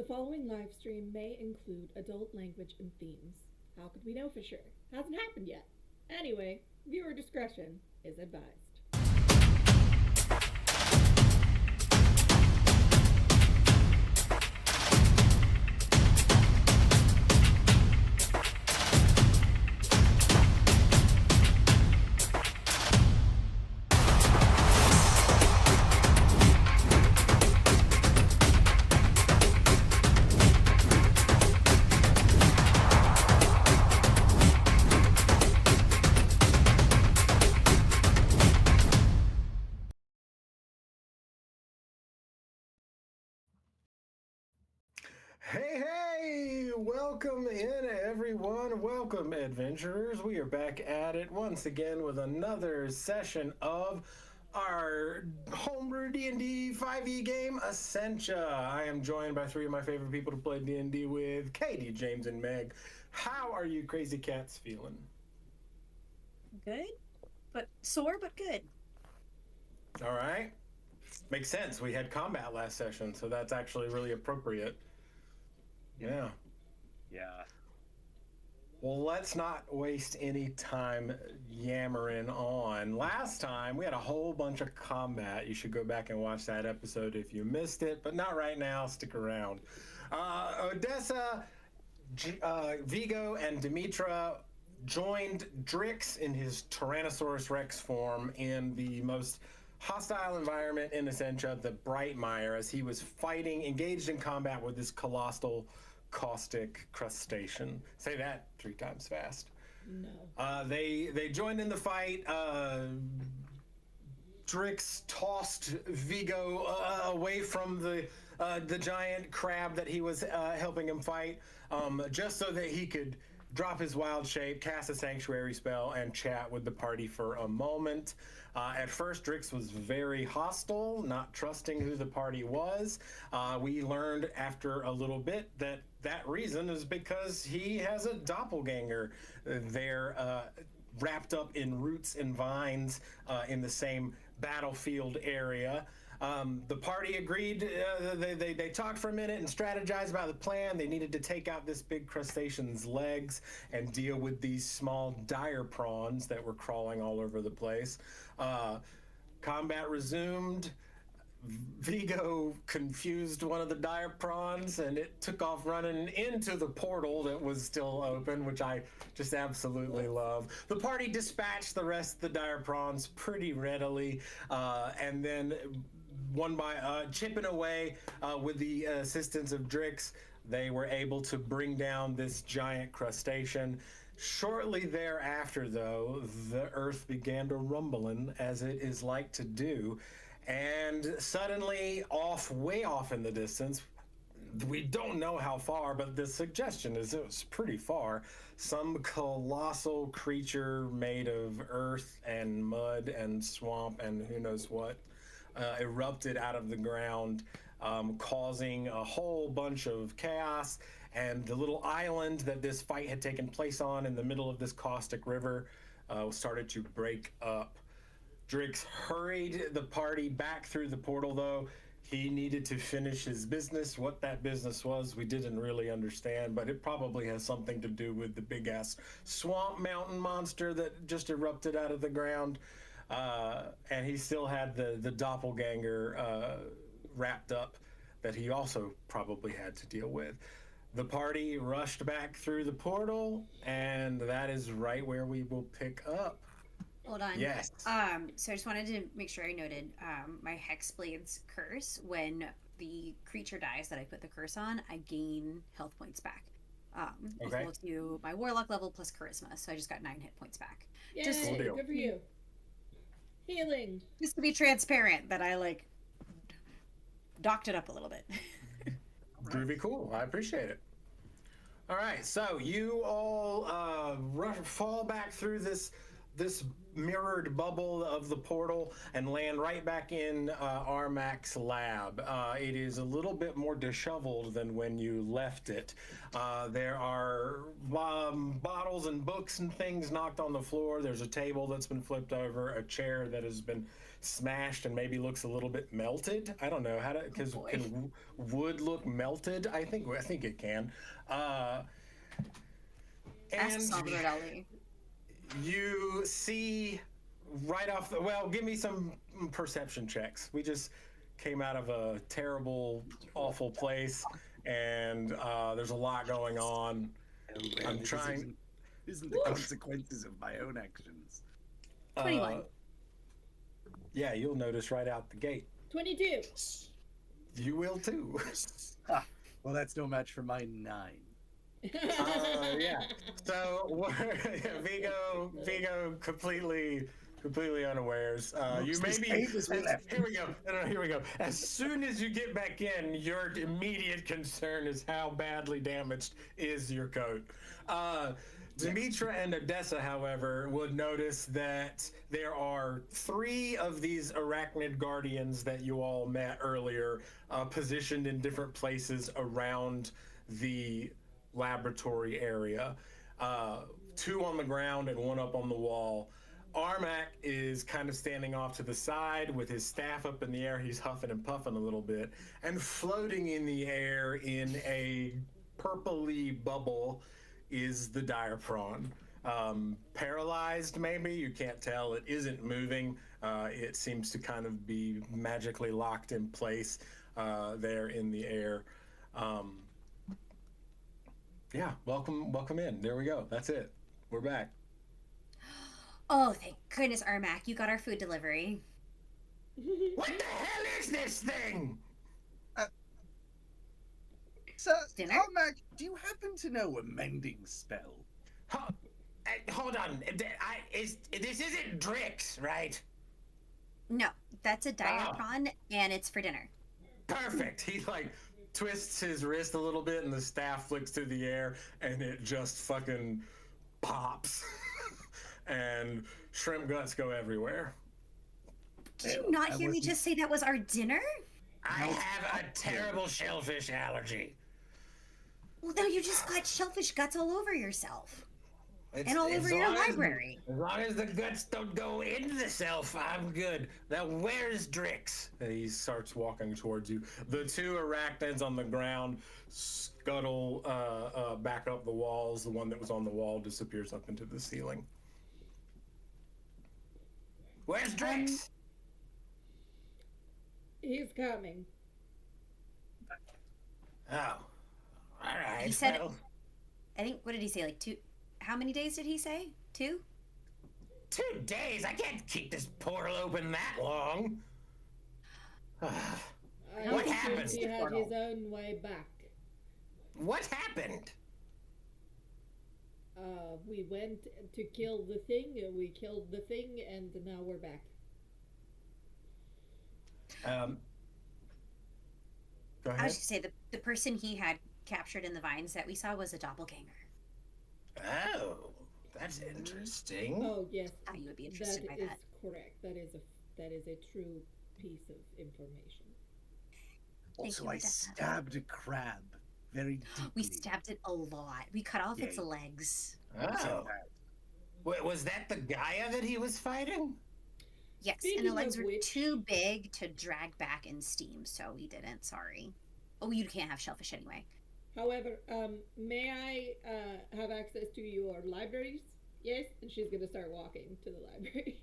following live stream may include adult language and themes. How could we know for sure? Hasn't happened yet. Anyway, viewer discretion is advised. Hey, welcome in everyone. Welcome adventurers. We are back at it once again with another session of our homebrew D&D 5e game, Ascensia. I am joined by three of my favorite people to play D&D with, Katie, James, and Meg. How are you crazy cats feeling? Good, but sore, but good. All right. Makes sense. We had combat last session, so that's actually really appropriate. Yeah. Well, let's not waste any time yammering on. Last time, we had a whole bunch of combat. You should go back and watch that episode if you missed it, but not right now. Stick around. Odessa, Vigo, and Dimitra joined Drix in his Tyrannosaurus Rex form in the most hostile environment in Ascensia, the Brightmire, as he was engaged in combat with this colossal caustic crustacean. Say that 3 times fast. No. They joined in the fight. Drix tossed Vigo away from the giant crab that he was helping him fight, just so that he could drop his wild shape, cast a sanctuary spell, and chat with the party for a moment. At first, Drix was very hostile, not trusting who the party was. We learned after a little bit that reason is because he has a doppelganger there, wrapped up in roots and vines in the same battlefield area. The party agreed. They talked for a minute and strategized about the plan. They needed to take out this big crustacean's legs and deal with these small dire prawns that were crawling all over the place. Combat resumed. Vigo confused one of the dire prawns and it took off running into the portal that was still open, which I just absolutely love. The party dispatched the rest of the dire prawns pretty readily, and then one by chipping away with the assistance of Drix, they were able to bring down this giant crustacean. Shortly thereafter, though, the earth began to rumbling, as it is like to do, and suddenly, way off in the distance, we don't know how far, but the suggestion is it was pretty far, some colossal creature made of earth and mud and swamp and who knows what erupted out of the ground, causing a whole bunch of chaos. And the little island that this fight had taken place on in the middle of this caustic river started to break up. Drix hurried the party back through the portal, though. He needed to finish his business. What that business was, we didn't really understand, but it probably has something to do with the big-ass swamp mountain monster that just erupted out of the ground. And he still had the doppelganger wrapped up that he also probably had to deal with. The party rushed back through the portal, and that is right where we will pick up. Hold on. Yes. So I just wanted to make sure I noted my Hexblade's curse. When the creature dies that I put the curse on, I gain health points back. Okay. Equal to my warlock level plus charisma. So I just got 9 hit points back. Yay, Just Cool deal. good for you. Healing. Just to be transparent that I docked it up a little bit. Groovy cool. I appreciate it. All right, so you all fall back through this mirrored bubble of the portal and land right back in Armac's lab. It is a little bit more disheveled than when you left it. There are bottles and books and things knocked on the floor. There's a table that's been flipped over, a chair that has been smashed and maybe looks a little bit melted. I don't know how to, because can wood look melted? I think it can. Ask Salvador Dali. You see right off the, well, give me some perception checks. We just came out of a terrible, awful place, and there's a lot going on. I'm trying. Isn't the consequences of my own actions. 21. Yeah, you'll notice right out the gate. 22. You will too. Well, that's no match for my 9. Yeah. So Vigo completely unawares. You maybe here we go. No, here we go. As soon as you get back in, your immediate concern is how badly damaged is your coat. Dimitra and Odessa, however, would notice that there are 3 of these arachnid guardians that you all met earlier, positioned in different places around the laboratory area. 2 on the ground and 1 up on the wall. Armac is kind of standing off to the side with his staff up in the air. He's huffing and puffing a little bit, and floating in the air in a purpley bubble is the dire prawn. Paralyzed, maybe, you can't tell. It isn't moving. It seems to kind of be magically locked in place there in the air. Yeah, welcome in. There we go. That's it. We're back. Oh, thank goodness, Armac, you got our food delivery. What the hell is this thing? So, Dinner? Armac, do you happen to know a mending spell? Hold on. This isn't Drix, right? No, that's a dire prawn, and it's for dinner. Perfect. He twists his wrist a little bit, and the staff flicks through the air, and it just fucking pops. And shrimp guts go everywhere. Did you not hear me just say that was our dinner? I have a terrible shellfish allergy. Well, now you just got shellfish guts all over yourself. And all as over your long as- library. As long as the guts don't go into the self, I'm good. Now, where's Drix? And he starts walking towards you. The 2 arachnids on the ground scuttle back up the walls. The one that was on the wall disappears up into the ceiling. Where's Drix? He's coming. Oh, all right. He said, well, I think, what did he say? 2? How many days did he say? 2? 2 days? I can't keep this portal open that long. What happened? He had his own way back. What happened? We went to kill the thing, we killed the thing, and now we're back. Go ahead. I was just say the person he had captured in the vines that we saw was a doppelganger. Oh, that's interesting. Oh yes, I thought you would be interested by that. That is correct. That is a true piece of information. Also, you, I Odessa. stabbed a crab very deeply. We stabbed it a lot. We cut off its Yay. legs. Oh. Was that the Gaia that he was fighting? Yes, Speaking and the legs of were which- too big to drag back in steam, so we didn't. Sorry. Oh, you can't have shellfish anyway. However, may I have access to your libraries? Yes, and she's gonna start walking to the library.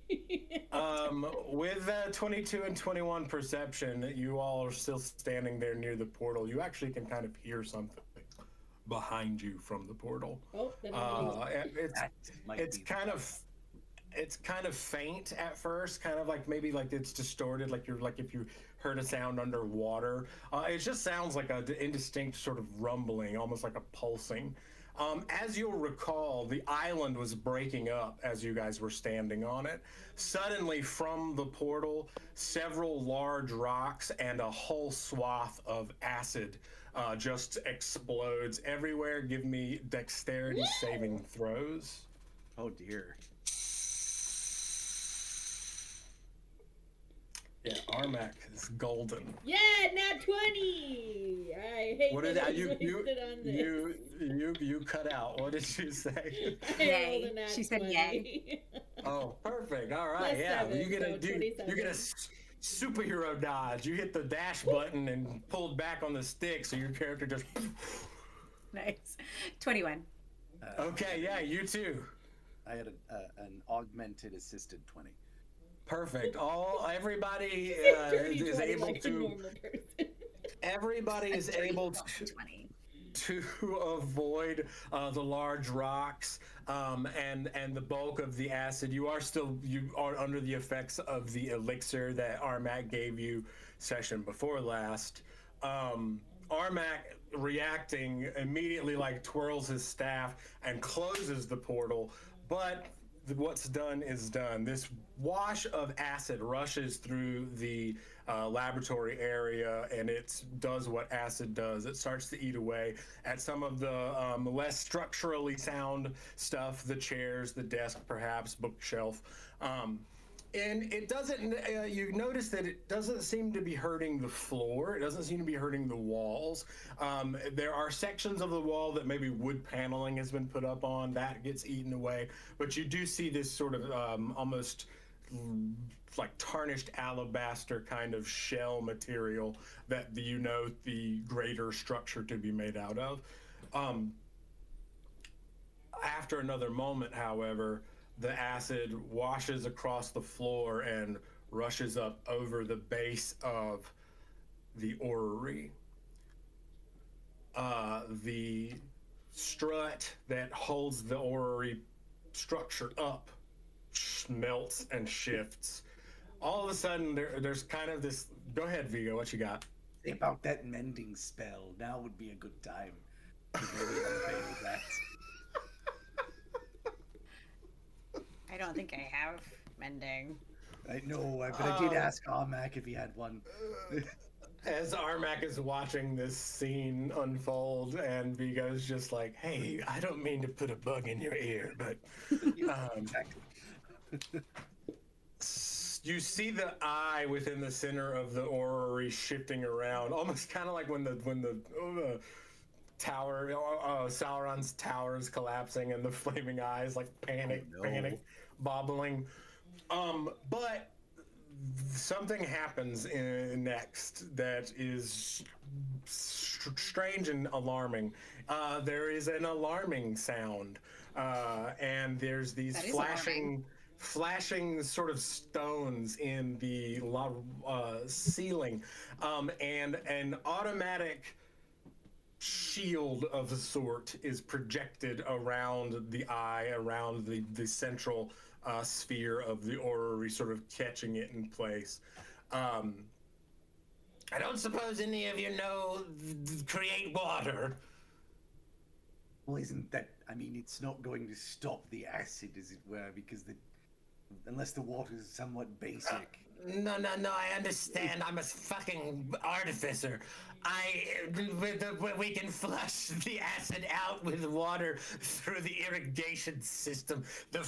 With 22 and 21 perception, you all are still standing there near the portal. You actually can kind of hear something behind you from the portal. Oh, then I'm gonna It's kind of faint at first, kind of like maybe like it's distorted, like if you heard a sound underwater. It just sounds like an indistinct sort of rumbling, almost like a pulsing. As you'll recall, the island was breaking up as you guys were standing on it. Suddenly, from the portal, several large rocks and a whole swath of acid just explodes everywhere. Give me dexterity saving throws. Oh dear. Yeah, Armac is golden. Yeah, nat 20. I hate What that did I, I was wasted on this. you cut out? What did you say? I Yay. rolled a nat She said 20. yay. Oh, perfect. All right, Plus yeah. 7, You get so a 27. you get a superhero dodge. You hit the dash button and pulled back on the stick, so your character just. Nice. 21. Okay, yeah, you too. I had an augmented assisted 20. Perfect. Everybody Dirty is 20 able like a to. normal person. Everybody is able to. 20. To avoid the large rocks and the bulk of the acid. You are under the effects of the elixir that Armac gave you session before last. Armac reacting immediately, like twirls his staff and closes the portal, but what's done is done. This wash of acid rushes through the laboratory area, and it does what acid does. It starts to eat away at some of the less structurally sound stuff, the chairs, the desk, perhaps, bookshelf. And it doesn't, you notice that it doesn't seem to be hurting the floor. It doesn't seem to be hurting the walls. There are sections of the wall that maybe wood paneling has been put up on, that gets eaten away. But you do see this sort of almost like tarnished alabaster kind of shell material that the greater structure to be made out of. After another moment, however, the acid washes across the floor and rushes up over the base of the orrery. The strut that holds the orrery structure up melts and shifts. All of a sudden, there's kind of this. Go ahead, Vigo. What you got? Say about that mending spell. Now would be a good time to maybe unveil that. I don't think I have mending. I know, but I did ask Armac if he had one. As Armac is watching this scene unfold, and Vigo's just like, "Hey, I don't mean to put a bug in your ear, but you see the eye within the center of the orrery shifting around, almost kind of like when the tower, Sauron's tower is collapsing, and the flaming eyes like panic, bobbling. But something happens next that is strange and alarming. There is an alarming sound, and there's these flashing sort of stones in the ceiling, and an automatic shield of a sort is projected around the eye, around the central sphere of the orrery, sort of catching it in place. I don't suppose any of you know create water. Well, isn't that? I mean, it's not going to stop the acid, as it were, because unless the water is somewhat basic. No, I understand. I'm a fucking artificer. We can flush the acid out with water through the irrigation system. The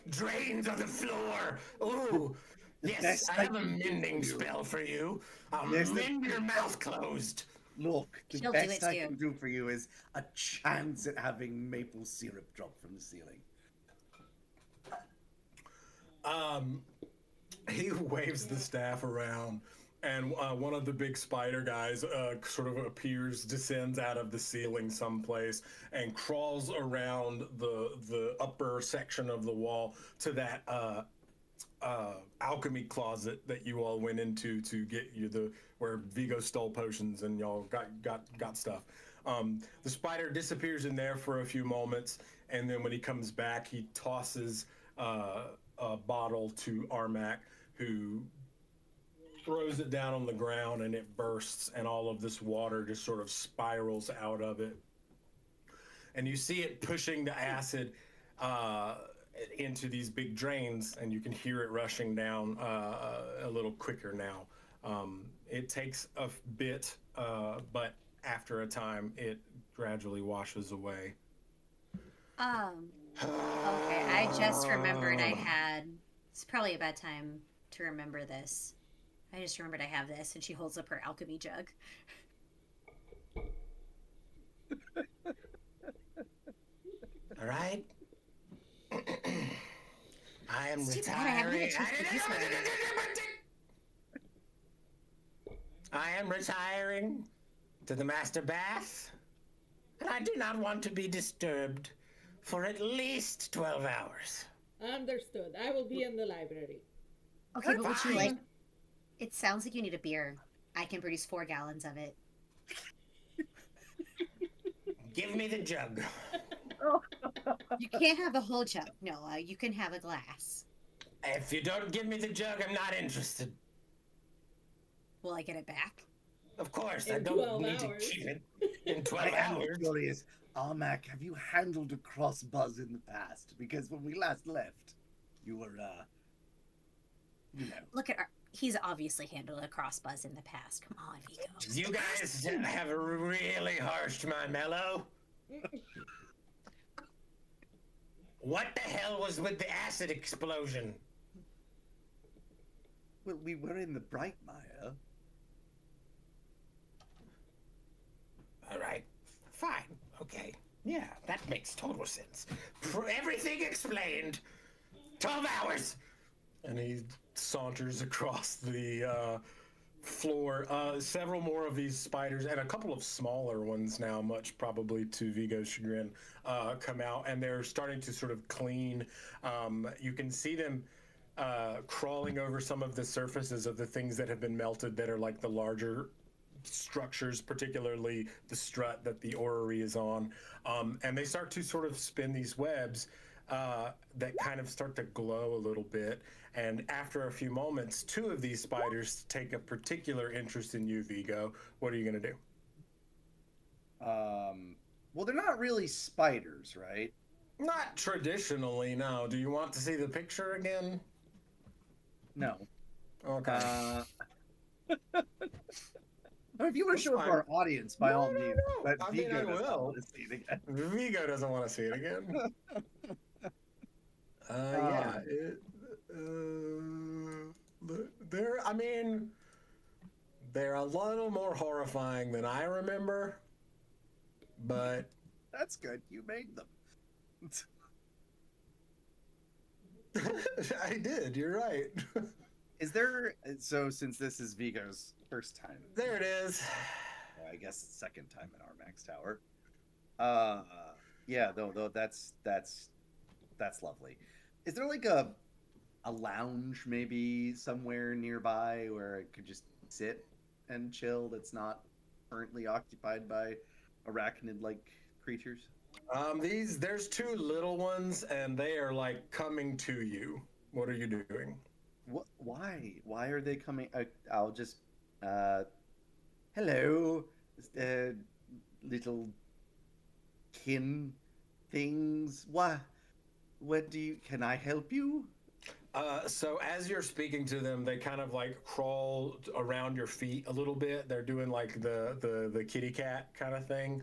drains on the floor. Ooh. Yes, I have a mending spell for you. I'll mend your mouth closed. Look, the She'll best do it I too. can do for you is a chance at having maple syrup drop from the ceiling. He waves the staff around, and one of the big spider guys sort of descends out of the ceiling someplace and crawls around the upper section of the wall to that alchemy closet that you all went into to get you where Vigo stole potions and y'all got stuff. The spider disappears in there for a few moments, and then when he comes back, he tosses a bottle to Armac, who throws it down on the ground, and it bursts, and all of this water just sort of spirals out of it. And you see it pushing the acid into these big drains, and you can hear it rushing down a little quicker now. It takes a bit, but after a time, it gradually washes away. Okay, I just remembered it's probably a bad time to remember this. I just remembered I have this, and she holds up her alchemy jug. All right. I am It's too bad I haven't retiring. had a chance to use one. I am retiring to the master bath, and I do not want to be disturbed for at least 12 hours. Understood. I will be in the library. Okay, but would you Fine. like... It sounds like you need a beer. I can produce 4 gallons of it. Give me the jug. You can't have the whole jug. No, you can have a glass. If you don't give me the jug, I'm not interested. Will I get it back? Of course, In I don't 12 need hours. to keep it in 12 I am hours. curious. Armac, have you handled a cross buzz in the past? Because when we last left, you were, you know. Look at our... He's obviously handled a crossbuzz in the past. Come on, Vigo. You guys have really harshed my mellow. What the hell was with the acid explosion? Well, we were in the Brightmire. All right, fine, okay. Yeah, that makes total sense. Everything explained. 12 hours! And he saunters across the floor. Several more of these spiders, and a couple of smaller ones now, much probably to Vigo's chagrin, come out, and they're starting to sort of clean. You can see them crawling over some of the surfaces of the things that have been melted that are like the larger structures, particularly the strut that the orrery is on. And they start to sort of spin these webs that kind of start to glow a little bit. And after a few moments, 2 of these spiders take a particular interest in you, Vigo. What are you going to do? Well, they're not really spiders, right? Not traditionally, no. Do you want to see the picture again? No. Okay. If you want to show it to our audience, by all means. But I mean, Vigo I does not will. want to see it again. Vigo doesn't want to see it again. Yeah. I mean, they're a little more horrifying than I remember, but That's good. You made them. I did. You're right. Is there, so since this is Vigo's first time, There it is. I guess second time in Armac's Tower. Yeah, though that's lovely. Is there like a lounge maybe somewhere nearby where I could just sit and chill that's not currently occupied by arachnid-like creatures? There's 2 little ones, and they are like coming to you. What are you doing? What? Why? Why are they coming? I'll just. Hello, little kin things. What do you? Can I help you? So as you're speaking to them, they kind of like crawl around your feet a little bit. They're doing like the kitty cat kind of thing.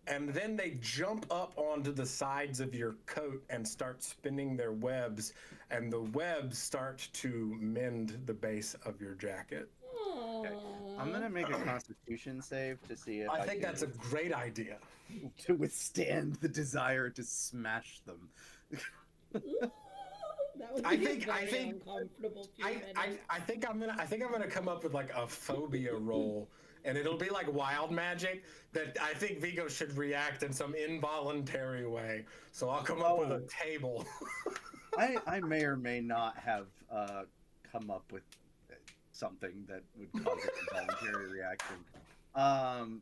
And then they jump up onto the sides of your coat and start spinning their webs, and the webs start to mend the base of your jacket. Aww. Okay. I'm gonna make a Constitution save to see if I I think can that's a great idea. to withstand the desire to smash them. Ooh, that would I be think- a I very think- uncomfortable few I minutes. think I'm gonna come up with like a phobia roll, and it'll be like wild magic that I think Vigo should react in some involuntary way. So I'll come up with a table. I may or may not have come up with something that would cause an involuntary reaction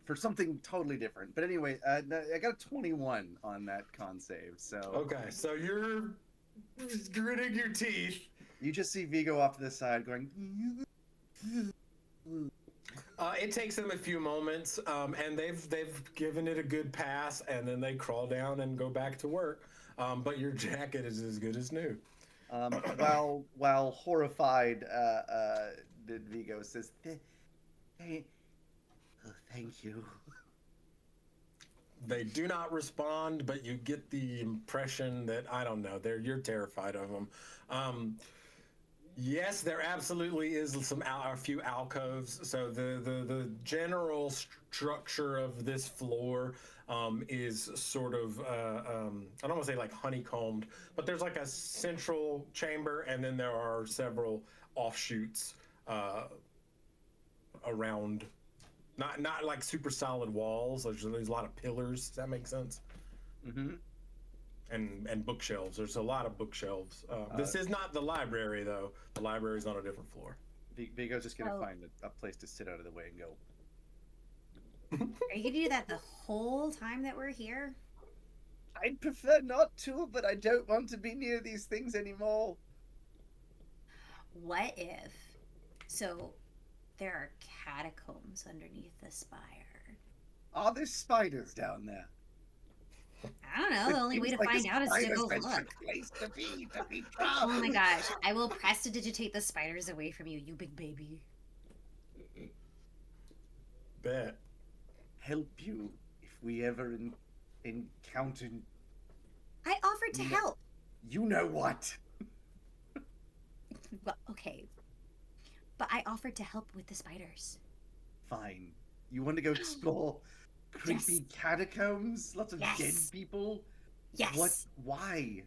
for something totally different. But anyway, I got a 21 on that con save. So Okay, so you're gritting your teeth. you just see Vigo off to the side going. It takes them a few moments, and they've given it a good pass, and then they crawl down and go back to work. But your jacket is as good as new. While horrified, Vigo says, "Hey, oh, thank you." They do not respond, but you get the impression that, I don't know, you're terrified of them. Yes, there absolutely is a few alcoves. So the general structure of this floor is sort of I don't want to say like honeycombed, but there's like a central chamber, and then there are several offshoots around. Not like super solid walls. There's a lot of pillars. Does that make sense? Mm-hmm. And bookshelves. There's a lot of bookshelves. This is not the library, though. The library's on a different floor. Vigo's just gonna find a place to sit out of the way and go. Are you gonna do that the whole time that we're here? I'd prefer not to, but I don't want to be near these things anymore. What if? So, there are catacombs underneath the spire. Are there spiders down there? I don't know. The only way to find out is to go look. Place to be Oh my gosh. I will prestidigitate the spiders away from you, you big baby. Bet. Help you if we ever encounter. I offered to help. You know what? Well, okay. But I offered to help with the spiders. Fine. You want to go explore creepy catacombs? Lots of dead people? Yes. What? Why?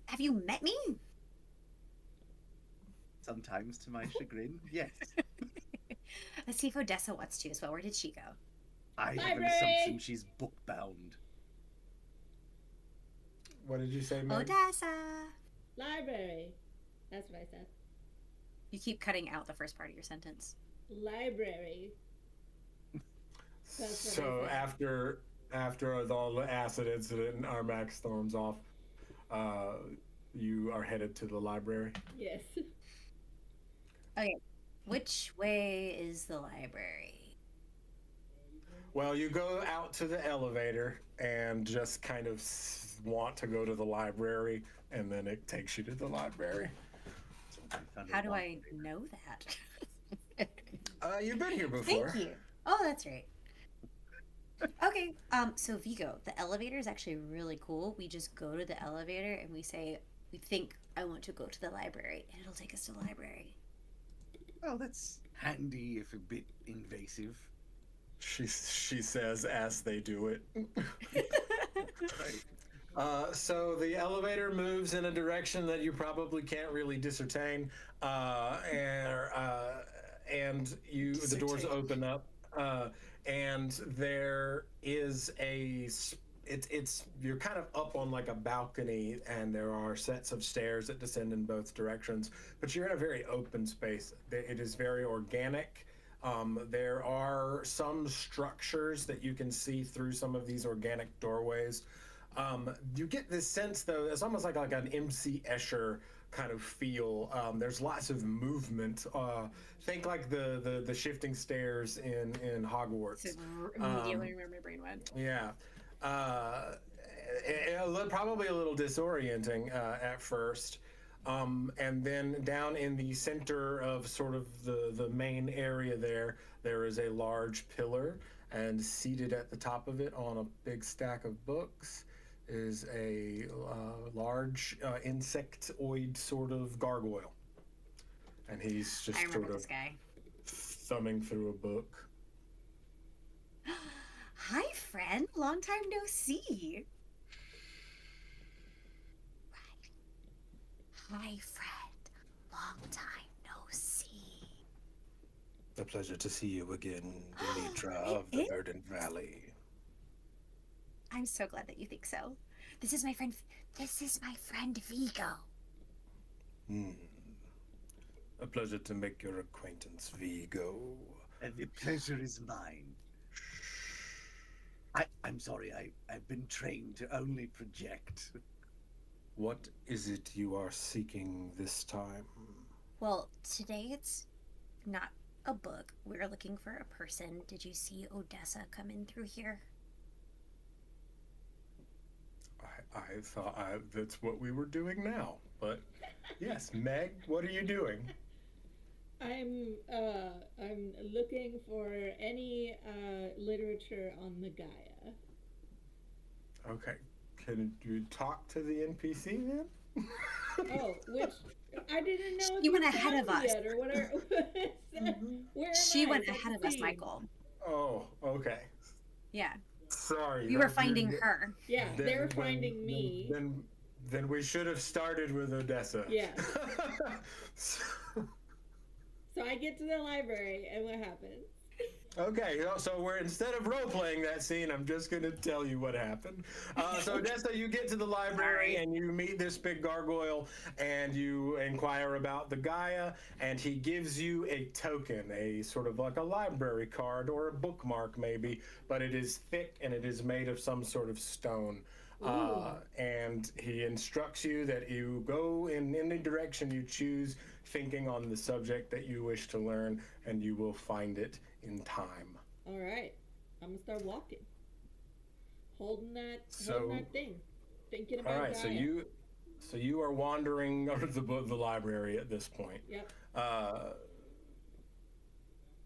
Have you met me? Sometimes, to my chagrin, yes. Let's see if Odessa wants to as well. Where did she go? I have an Library! assumption she's book-bound. What did you say, Meg? Odessa! Library. That's what I said. You keep cutting out the first part of your sentence. Library. That's what So I said. after all the acid incident and Armac storms off, you are headed to the library. Yes. Okay. Which way is the library? Well, you go out to the elevator and just kind of want to go to the library, and then it takes you to the library. How do I know that? You've been here before. Thank you. Oh, that's right. Okay, so Vigo, the elevator is actually really cool. We just go to the elevator and we say, we think I want to go to the library, and it'll take us to the library. Oh, that's handy if a bit invasive. She says as they do it. Right. So the elevator moves in a direction that you probably can't really discern, and the doors open up, and there is you're kind of up on like a balcony, and there are sets of stairs that descend in both directions, but you're in a very open space. It is very organic. There are some structures that you can see through some of these organic doorways. You get this sense, though, it's almost like an M.C. Escher kind of feel. There's lots of movement. Think like the shifting stairs in Hogwarts. Immediately where my brain went. Yeah. Probably a little disorienting at first. And then down in the center of sort of the main area there is a large pillar, and seated at the top of it on a big stack of books is a large insectoid sort of gargoyle. And he's just sort of this guy. thumbing through a book. Hi, friend. Long time no see. Hi, friend. Long time no see. A pleasure to see you again, Dimitra of the Verdant Valley. I'm so glad that you think so. This is my friend Vigo. A pleasure to make your acquaintance, Vigo. And the pleasure is mine. I'm sorry, I've been trained to only project. What is it you are seeking this time? Well, today it's not a book. We're looking for a person. Did you see Odessa come in through here? I thought that's what we were doing now, but yes, Meg, what are you doing? I'm looking for any literature on the Gaia. Okay, can you talk to the NPC then? Oh, which I didn't know if She you went ahead of found us. yet or whatever. Where am She I? went Set ahead the of us, scene. Michael. Oh, okay. Yeah. Sorry. We were finding her. Yeah, they're Then- finding me. Then we should have started with Odessa. Yeah. So- So I get to the library, and what happens? Okay, so we're instead of role playing that scene, I'm just gonna tell you what happened. So Odessa, you get to the library and you meet this big gargoyle, and you inquire about the Gaia, and he gives you a token, a sort of like a library card or a bookmark maybe, but it is thick and it is made of some sort of stone. And he instructs you that you go in any direction you choose, thinking on the subject that you wish to learn, and you will find it in time. All right, I'm gonna start walking, holding that thing, thinking about. All right, Gaia. so you are wandering the library at this point. Yep.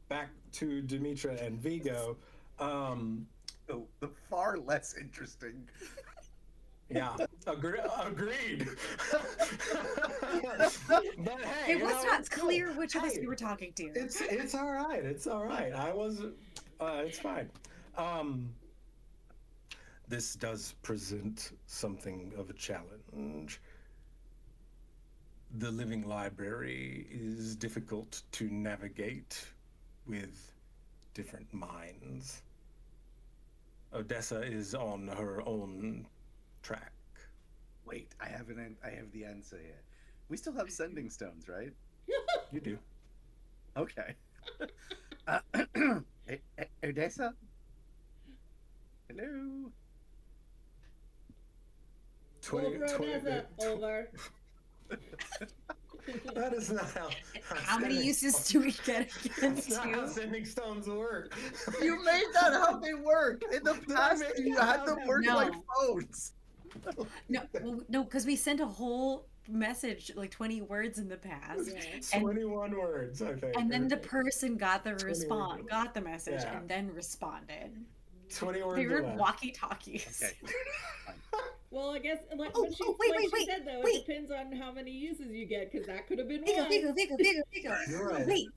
Back to Dimitra and Vigo. So the far less interesting. Yeah, agreed. But hey, It was not clear which of us hey, we were talking to. It's all right. It's all right. I was. It's fine. This does present something of a challenge. The living library is difficult to navigate with different minds. Odessa is on her own track. Wait, I have the answer here. We still have sending stones, right? You do. Okay. Odessa? Hello? Over Odessa, over. That is not How many uses do we get against That's not how you? sending stones work. You made that how they work! In the past, make you that had how them they work No. like phones! No, because we sent a whole message, like 20 words in the past, Yeah. 21 words, I think. and then the or person got the 20 words. got the message, Yeah. and then responded. 20 words. They or were less. walkie-talkies. Okay. Well, I guess like Oh, what she, oh, wait, like wait, she wait, said though, wait. it depends on how many uses you get, because that could have been Vigo, one. Vigo. You're right. Wait,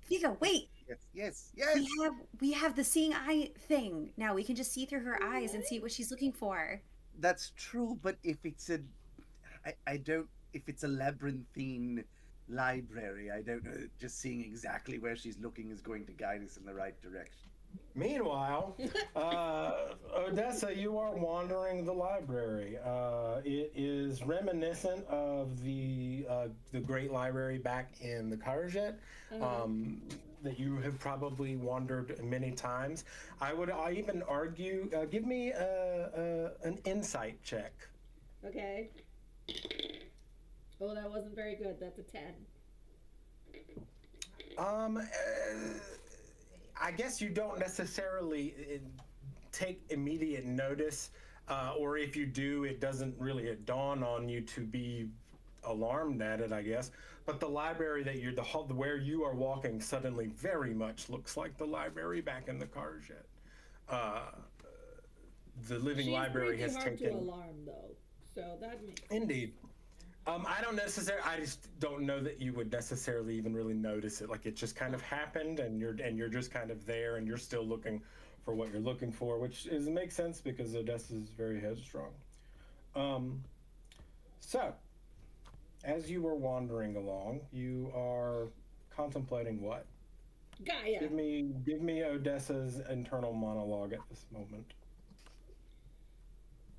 Vigo, wait. Yes. We have the seeing eye thing now. We can just see through her eyes and see what she's looking for. That's true, but if it's if it's a labyrinthine library, I don't know, just seeing exactly where she's looking is going to guide us in the right direction. Meanwhile, Odessa, you are wandering the library. It is reminiscent of the Great Library back in the Karajet, that you have probably wandered many times. I even argue, give me an insight check. Okay. Oh, that wasn't very good. That's a 10. I guess you don't necessarily take immediate notice, or if you do, it doesn't really dawn on you to be alarmed at it, I guess. But the library that where you are walking suddenly very much looks like the library back in the Karajet. The living library has hard taken. to alarm though, so that makes. Indeed. I just don't know that you would necessarily even really notice it. Like it just kind of happened, and you're just kind of there, and you're still looking for what you're looking for, which makes sense because Odessa is very headstrong. So, as you were wandering along, you are contemplating what? Gaia. Give me Odessa's internal monologue at this moment.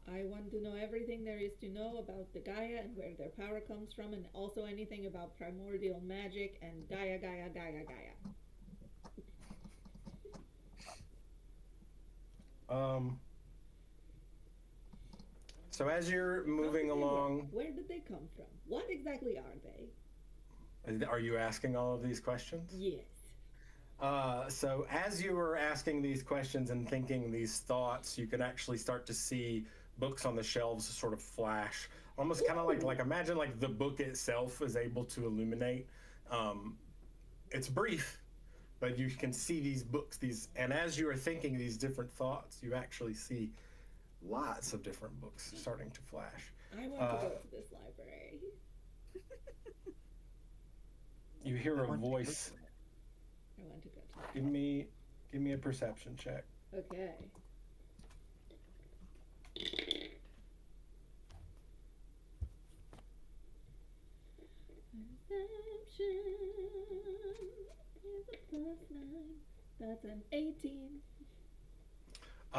I want to know everything there is to know about the Gaia and where their power comes from, and also anything about primordial magic and Gaia. So as you're moving along, where did they come from? What exactly are they? are you asking all of these questions? Yes. So as you were asking these questions and thinking these thoughts, you can actually start to see books on the shelves sort of flash, almost kind of like imagine like the book itself is able to illuminate. It's brief, but you can see these books, and as you are thinking these different thoughts, you actually see lots of different books starting to flash. I want to go to this library. You hear I a want to go voice. there. I want to go to Give me a perception check. Okay. Perception is a +9. That's an 18.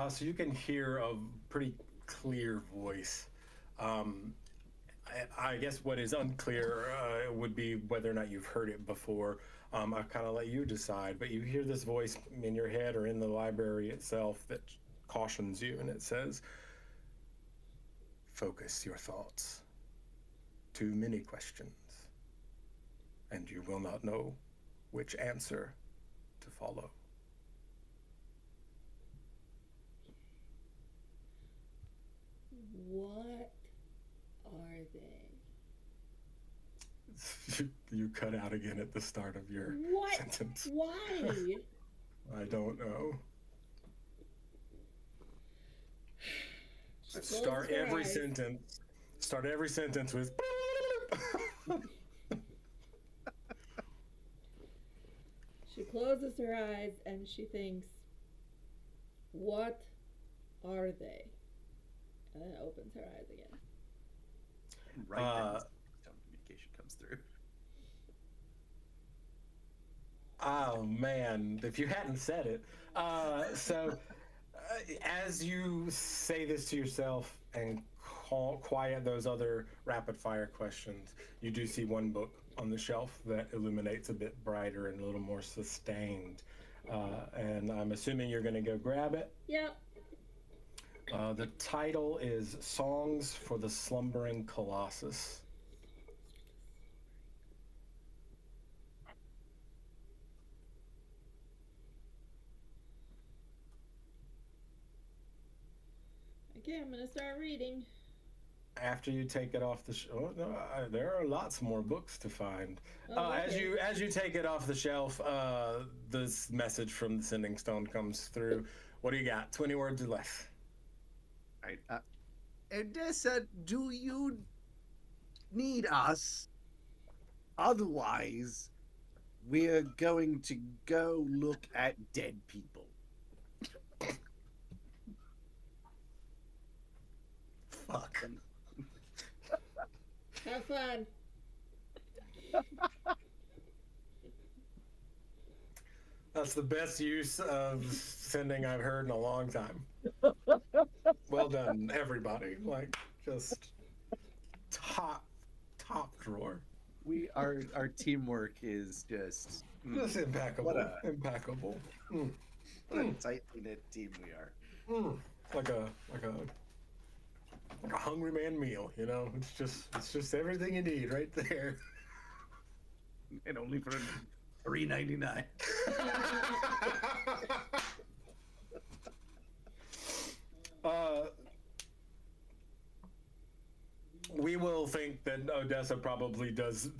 So you can hear a pretty clear voice. I guess what is unclear would be whether or not you've heard it before. I kind of let you decide, but you hear this voice in your head or in the library itself that cautions you, and it says, "Focus your thoughts. Too many questions, and you will not know which answer to follow." What are they? You cut out again at the start of your What? sentence. Why? I don't know. She Start closes her every eyes. sentence. Start every sentence with. She closes her eyes and she thinks, what are they? And then opens her eyes again. Right then, stone communication comes through. Oh man, if you hadn't said it. As you say this to yourself and quiet those other rapid fire questions, you do see one book on the shelf that illuminates a bit brighter and a little more sustained. And I'm assuming you're going to go grab it. Yep. The title is Songs for the Slumbering Colossus. Okay, I'm gonna start reading. After you take it off the there are lots more books to find. Oh, okay. As you take it off the shelf, this message from the Sending Stone comes through. What do you got? 20 words or less. Right. Odessa, do you need us? Otherwise, we're going to go look at dead people. Fuck. Have fun. That's the best use of sending I've heard in a long time. Well done, everybody. Like, just top drawer. Our teamwork is just Just impeccable. What a- Impeccable. what a tightly knit team we are. Like a hungry man meal, you know? It's just everything you need right there. And only for $3.99. We will think that Odessa probably does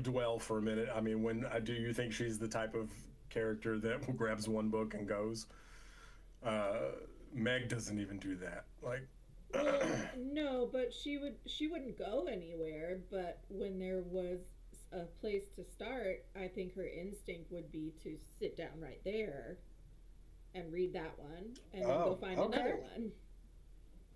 dwell for a minute. I mean, do you think she's the type of character that grabs one book and goes? Meg doesn't even do that. Like, No, but she wouldn't go anywhere. But when there was a place to start, I think her instinct would be to sit down right there and read that one, and then go find another one.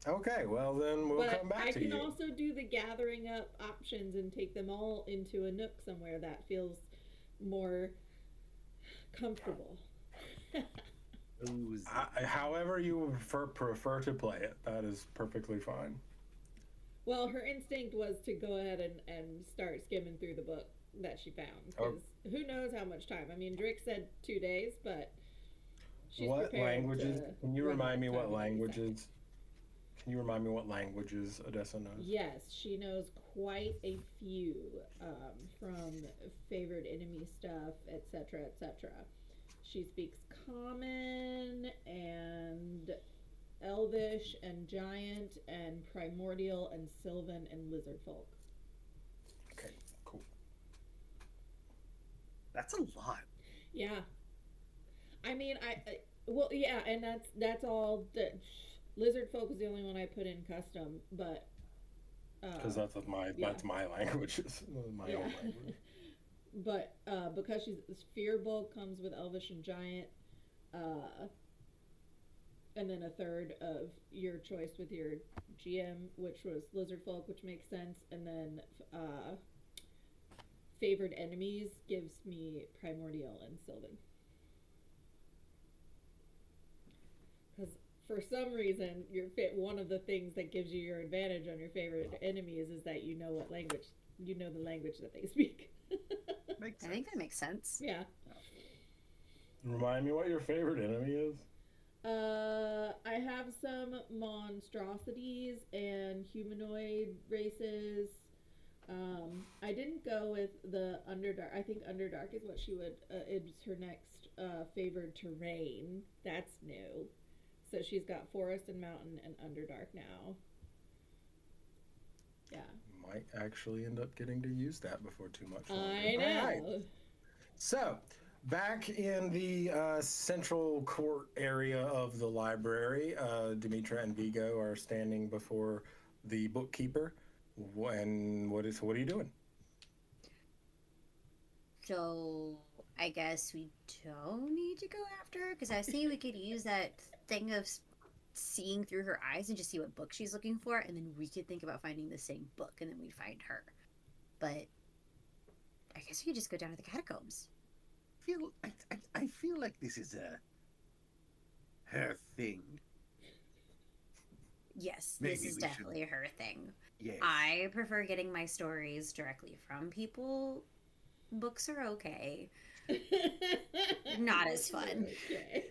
Okay, well then we'll come back I to can you. also do the gathering up options and take them all into a nook somewhere that feels more comfortable. However you prefer to play it, that is perfectly fine. Well, her instinct was to go ahead and start skimming through the book that she found. Because who knows how much time. I mean, Drick said 2 days, but she's What prepared languages? to Can you run remind me out what of time in any languages? Can you remind me what languages Odessa knows? Yes, she knows quite a few, from favored enemy stuff, etc., etc. She speaks Common and Elvish and Giant and Primordial and Sylvan and Lizard Folk. Okay, cool. That's a lot. Yeah, I mean, well, yeah, and that's all. Lizard Folk was the only one I put in custom, but Because that's my language. It's my own language. But because she's Fearbolt comes with Elvish and Giant, and then a third of your choice with your GM, which was Lizard Folk, which makes sense, and then favored enemies gives me Primordial and Sylvan. Because for some reason, one of the things that gives you your advantage on your favorite enemies is that you know what language, the language that they speak. I think that makes sense. Yeah. Remind me what your favorite enemy is. I have some monstrosities and humanoid races. I didn't go with the Underdark. I think Underdark is what she would. It's her next favored terrain. That's new. So she's got Forest and Mountain and Underdark now. Yeah. Might actually end up getting to use that before too much longer. I know. All right. So, back in the central court area of the library, Dimitra and Vigo are standing before the bookkeeper. And what are you doing? So I guess we don't need to go after her, because I was thinking we could use that thing of seeing through her eyes and just see what book she's looking for, and then we could think about finding the same book, and then we'd find her. But I guess we could just go down to the catacombs. I feel like this is her thing. Yes, Maybe this is we definitely her thing. Yes. I prefer getting my stories directly from people. Books are okay. Not as fun. Okay.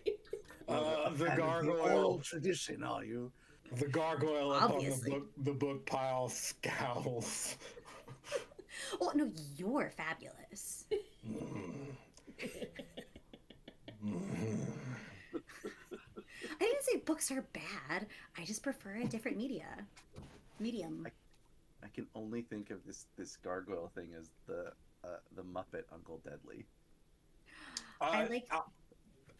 The And gargoyle. old tradition, are you? The gargoyle up Obviously. on the book pile scowls. Oh, no, you're fabulous. I didn't say books are bad. I just prefer a different medium. I can only think of this gargoyle thing as the Muppet Uncle Deadly. I like-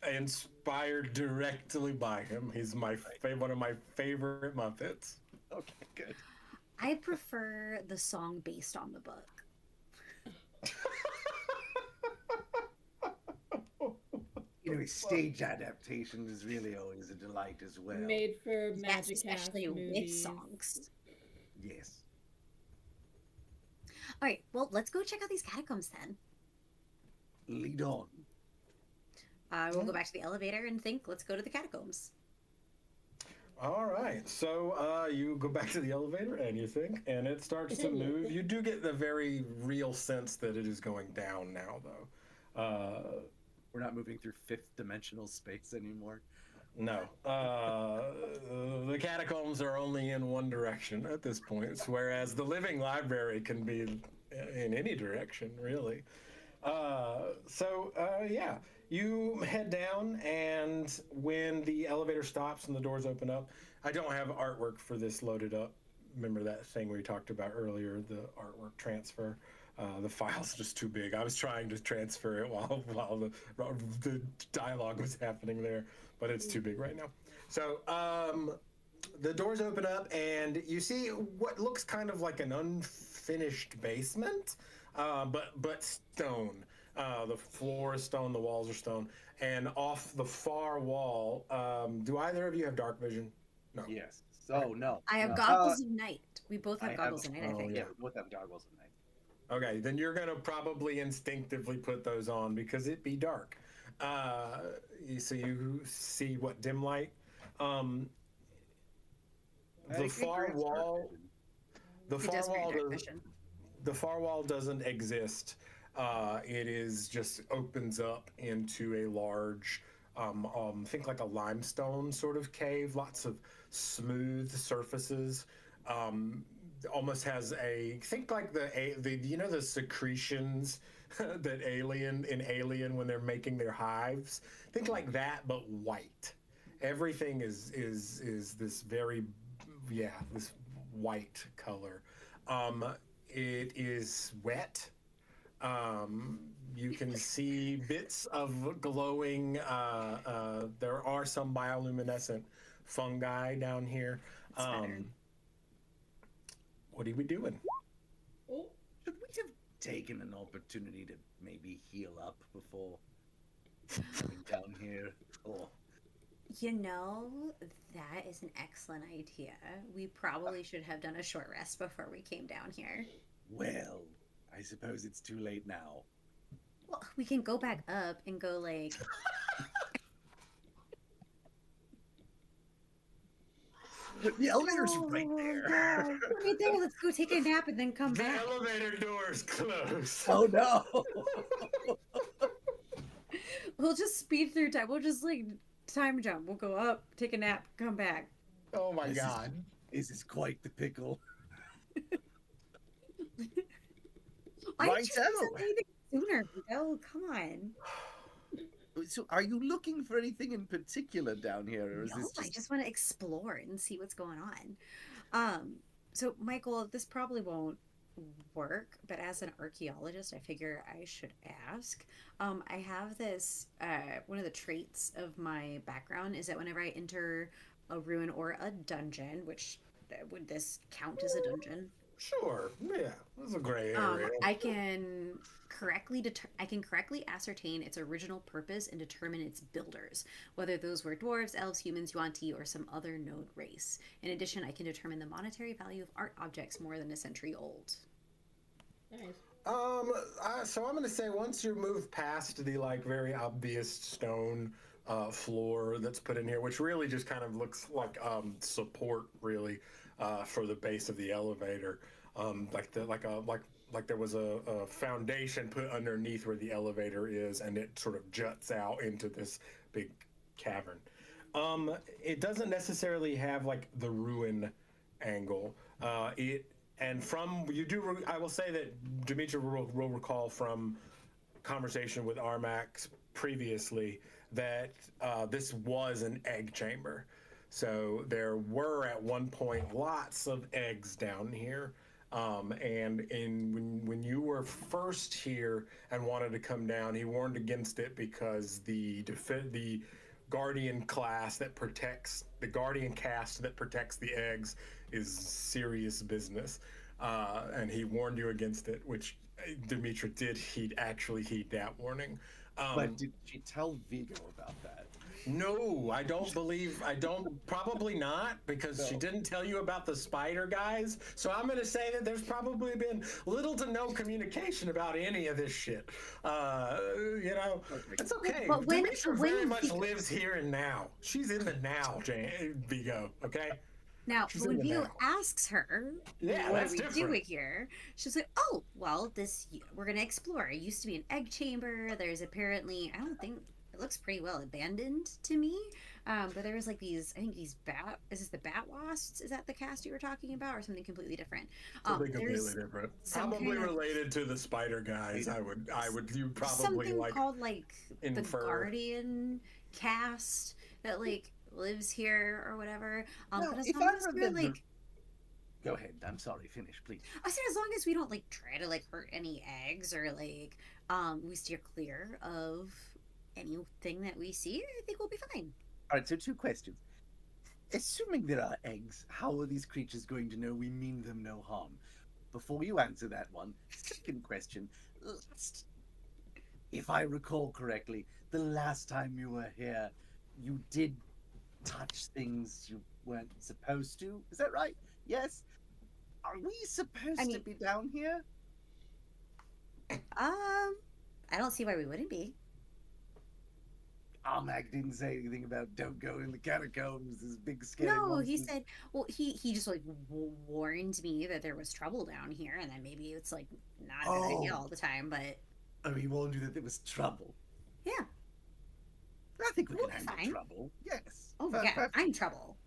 Inspired directly by him. He's one of my favorite Muppets. Okay, good. I prefer the song based on the book. You know, stage adaptation is really always a delight as well. Made for Yes, Magic especially with movies. songs. Yes. All right, well, let's go check out these catacombs then. Lead on. We'll go back to the elevator and think, let's go to the catacombs. All right, so you go back to the elevator and you think, and it starts to move. You do get the very real sense that it is going down now, though. We're not moving through fifth dimensional space anymore. No, the catacombs are only in one direction at this point, whereas the living library can be in any direction, really. Yeah, you head down, and when the elevator stops and the doors open up, I don't have artwork for this loaded up. Remember that thing we talked about earlier, the artwork transfer? The file's just too big. I was trying to transfer it while the dialogue was happening there, but it's too big right now. So the doors open up, and you see what looks kind of like an unfinished basement, but stone. The floor is stone, the walls are stone, and off the far wall, do either of you have dark vision? No. Yes. So no. I have no. goggles of night. We both have I goggles have- of night, I think. Yeah, we both have goggles at night. Okay, then you're gonna probably instinctively put those on because it be dark. So you see what dim light. The far wall. The He far does wear wall. dark vision. The far wall doesn't exist. It is just opens up into a large, think like a limestone sort of cave. Lots of smooth surfaces. Almost has think like the secretions that Alien when they're making their hives. Think like that, but white. Everything is this very this white color. It is wet. You can see bits of glowing. There are some bioluminescent fungi down here. What are we doing? Oh, Should we have taken an opportunity to maybe heal up before coming down here? Or You know, that is an excellent idea. We probably should have done a short rest before we came down here. well, I suppose it's too late now. Well, we can go back up and go like The elevator's right there. right there. Let's go take a nap and then come The back. elevator doors close. Oh no! We'll just speed through time. We'll just like time jump. We'll go up, take a nap, come back. Oh my This is- god. This is quite the pickle. I Right just said now. anything sooner. No, come on. So, are you looking for anything in particular down here, or is No, this I just? just want to explore and see what's going on. So Michael, this probably won't work, but as an archaeologist, I figure I should ask. I have this. One of the traits of my background is that whenever I enter a ruin or a dungeon, which would this count as a dungeon? Sure. Yeah. This is a gray area. I can correctly ascertain its original purpose and determine its builders, whether those were dwarves, elves, humans, yuan-ti, or some other node race. In addition, I can determine the monetary value of art objects more than a century old. nice. So I'm gonna say once you move past the like very obvious stone floor that's put in here, which really just kind of looks like support really for the base of the elevator, like there was a foundation put underneath where the elevator is, and it sort of juts out into this big cavern. It doesn't necessarily have like the ruin angle. I will say that Dimitra will recall from conversation with Armac previously that this was an egg chamber. So there were at one point lots of eggs down here. When you were first here and wanted to come down, he warned against it because the guardian caste that protects the eggs is serious business, and he warned you against it, which Dimitra did heed that warning. But did she tell Vigo about that? No, I don't, probably not, because she No. didn't tell you about the spider guys. So I'm going to say that there's probably been little to no communication about any of this shit. It's okay. But when- Dimitra when very much Vigo- lives here and now. She's in the now, Vigo, okay? Now, She's when in the Vigo now. asks her, Yeah, what that's are we different. doing here? She's like, oh, well, we're going to explore. It used to be an egg chamber. There's apparently, I don't think, it looks pretty well abandoned to me. But there was like is this the bat wasps? Is that the cast you were talking about, or something completely different? Something completely There's different. some Probably kind of- related to the spider guys. You probably something like called like the infer. Guardian cast that like lives here or whatever. Well, But as if long I as we're remember- like, Go ahead. I'm sorry. Finish, please. I said as long as we don't like try to like hurt any eggs or like we steer clear of anything that we see, I think we'll be fine. All right. So 2 questions. Assuming there are eggs, how are these creatures going to know we mean them no harm? Before you answer that one, second question. If I recall correctly, the last time you were here, you did touch things you weren't supposed to. Is that right? Yes? Are we supposed I to mean- be down here? I don't see why we wouldn't be. Armac didn't say anything about don't go in the catacombs, this big scary No, he monsters. said, well, he just like warned me that there was trouble down here, and that maybe it's like not a good idea Oh. all the time, but Oh, he warned you that there was trouble. yeah. I think we We'll can be handle fine. trouble. Yes. Oh But- yeah, but- I'm trouble,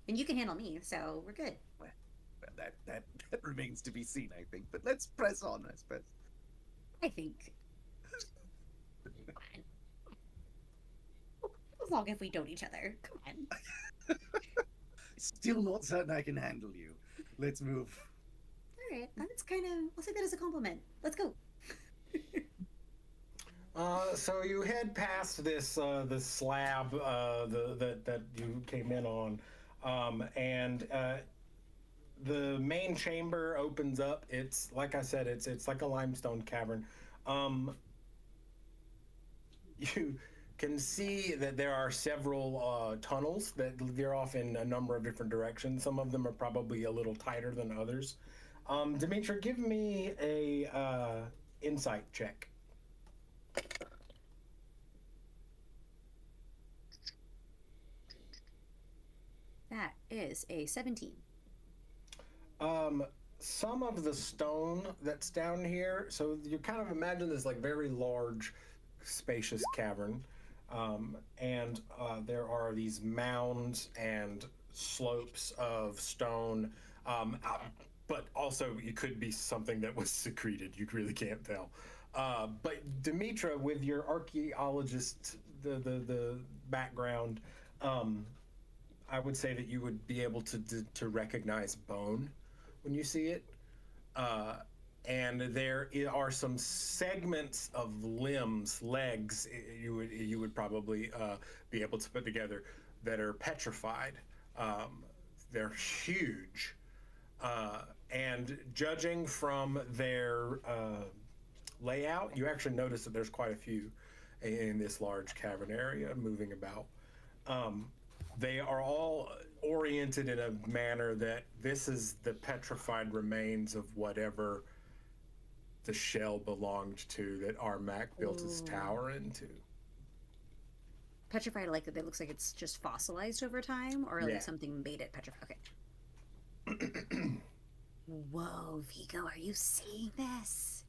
and you can handle me, so we're good. Well, that remains to be seen, I think. But let's press on, I suppose. I think. Fine. As long as we don't each other. Come on. Still not certain I can handle you. Let's move. All right, that's kind of. I'll take that as a compliment. Let's go. So you head past this slab that you came in on, and the main chamber opens up. It's like I said, it's like a limestone cavern. You can see that there are several tunnels that veer off in a number of different directions. Some of them are probably a little tighter than others. Dimitra, give me a insight check. That is a 17. Some of the stone that's down here, so you kind of imagine this like very large, spacious cavern, and there are these mounds and slopes of stone, but also it could be something that was secreted. You really can't tell. But Dimitra, with your archaeologist, the background, I would say that you would be able to recognize bone when you see it. And there are some segments of limbs, legs, you would probably be able to put together that are petrified. They're huge. And judging from their layout, you actually notice that there's quite a few in this large cavern area moving about. They are all oriented in a manner that this is the petrified remains of whatever the shell belonged to that Armac built his tower into. Petrified, like it looks like it's just fossilized over time, or like something made it petrified. Okay. Whoa, Vigo, are you seeing this?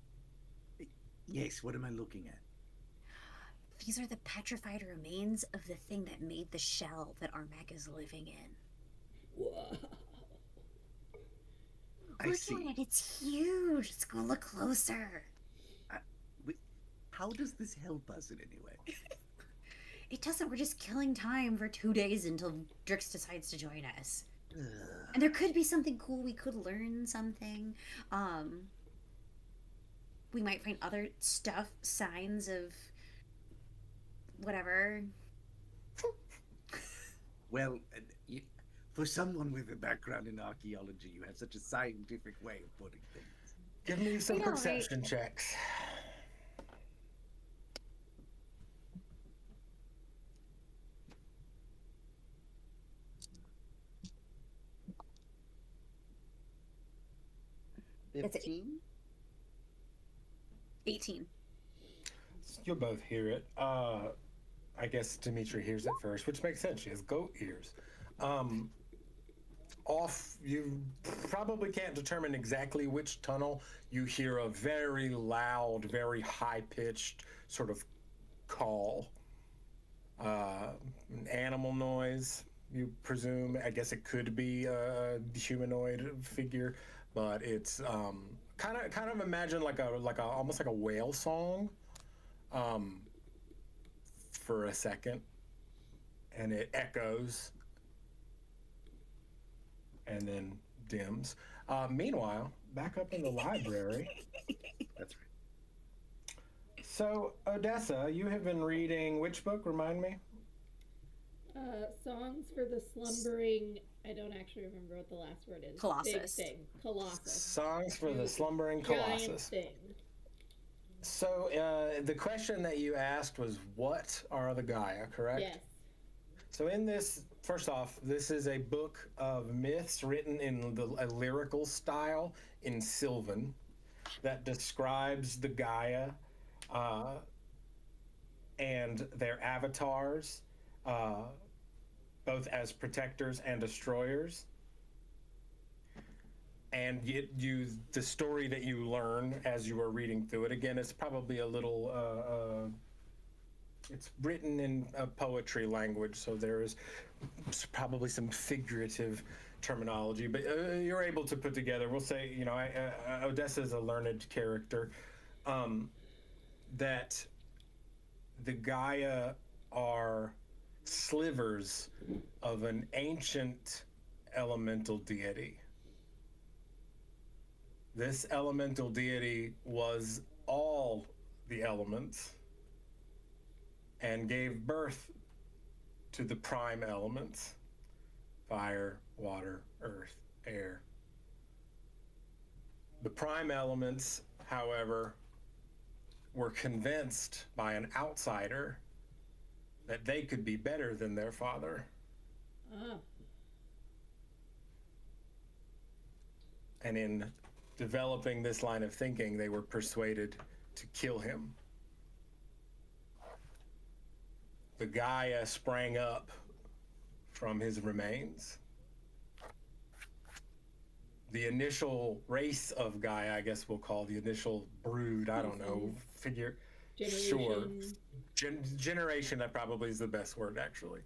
Yes, what am I looking at? These are the petrified remains of the thing that made the shell that Armac is living in. Whoa. I see. Look at it, it's huge. Let's go look closer. How does this help us in any way? It doesn't. We're just killing time for 2 days until Drix decides to join us. Ugh. And there could be something cool. We could learn something. We might find other stuff, signs of whatever. Well, for someone with a background in archaeology, you have such a scientific way of putting things. Give me some I know, right? perception checks. That's 15? 18. You'll both hear it. I guess Dimitra hears it first, which makes sense. She has goat ears. You probably can't determine exactly which tunnel. You hear a very loud, very high-pitched sort of call. An animal noise, you presume. I guess it could be a humanoid figure, but it's kind of imagine like a almost like a whale song. For a second, and it echoes and then dims. Meanwhile, back up in the library. That's right. So, Odessa, you have been reading which book? Remind me. Songs for the Slumbering. I don't actually remember what the last word is. Colossus. Big thing. Colossus. Songs for the Slumbering Giant Colossus. thing. So, the question that you asked was, what are the Gaia, correct? Yes. So in this, first off, this is a book of myths written in a lyrical style in Sylvan that describes the Gaia and their avatars, both as protectors and destroyers. And the story that you learn as you are reading through it, again, it's probably a little, it's written in a poetry language, so there is probably some figurative terminology, but you're able to put together, we'll say, Odessa is a learned character, that the Gaia are slivers of an ancient elemental deity. This elemental deity was all the elements and gave birth to the prime elements: fire, water, earth, air, The prime elements, however, were convinced by an outsider that they could be better than their father. Ah. And in developing this line of thinking, they were persuaded to kill him. The Gaia sprang up from his remains. The initial race of Gaia, I guess we'll call the initial brood, I don't know, figure. Generation. Sure. Generation, that probably is the best word, actually.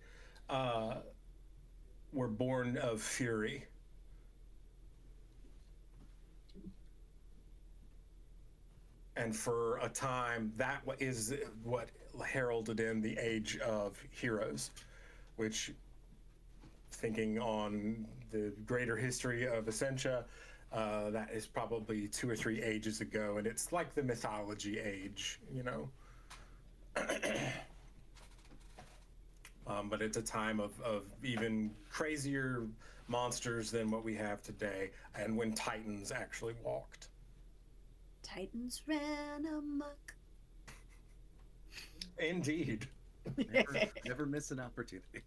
Were born of fury. And for a time, that is what heralded in the Age of Heroes, which, thinking on the greater history of Ascensia, that is probably 2 or 3 ages ago, and it's like the mythology age, you know? But it's a time of even crazier monsters than what we have today, and when Titans actually walked. Titans ran amok. Indeed. Never miss an opportunity.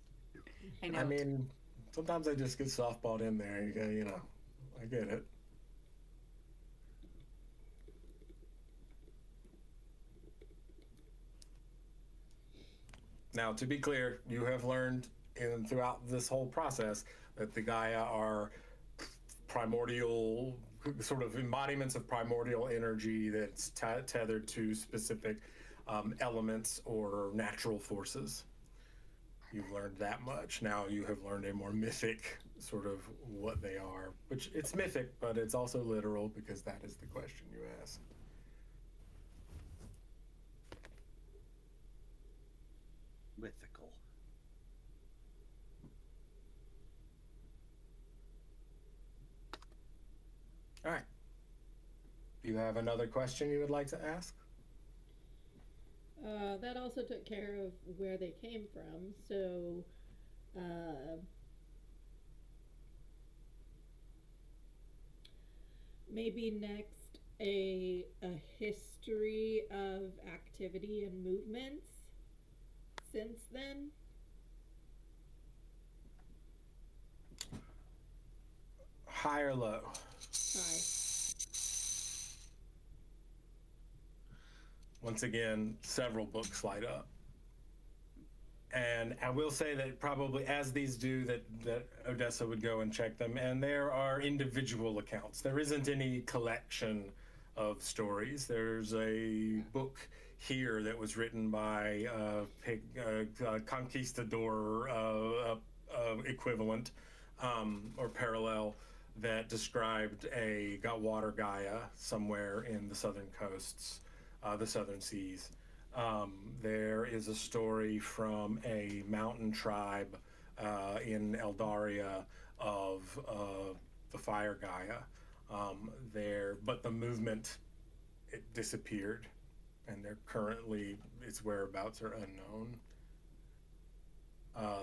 I know. I mean, sometimes I just get softballed in there. You know, I get it. Now, to be clear, you have learned throughout this whole process that the Gaia are primordial, sort of embodiments of primordial energy that's tethered to specific elements or natural forces. You've learned that much. Now you have learned a more mythic sort of what they are, which it's mythic, but it's also literal because that is the question you asked. Mythical. All right. Do you have another question you would like to ask? That also took care of where they came from. So, maybe next a history of activity and movements since then. High or low? Hi. Once again, several books light up. And I will say that probably as these do, that Odessa would go and check them. And there are individual accounts. There isn't any collection of stories. There's a book here that was written by conquistador equivalent or parallel that described a water Gaia somewhere in the southern coasts. The southern seas. There is a story from a mountain tribe in Eldaria of the fire Gaia. But the movement, it disappeared, and they're currently, its whereabouts are unknown.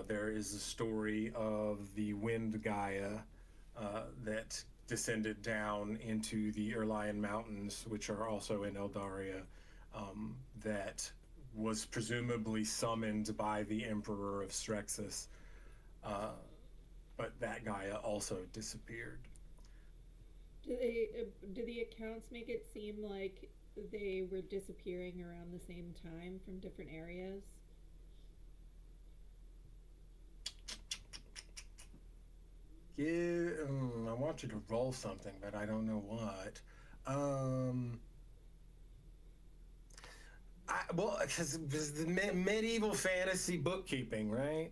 There is a story of the wind Gaia that descended down into the Erlian Mountains, which are also in Eldaria, that was presumably summoned by the Emperor of Strexus, but that Gaia also disappeared. Do the accounts make it seem like they were disappearing around the same time from different areas? Yeah, I want you to roll something, but I don't know what. Because the medieval fantasy bookkeeping, right?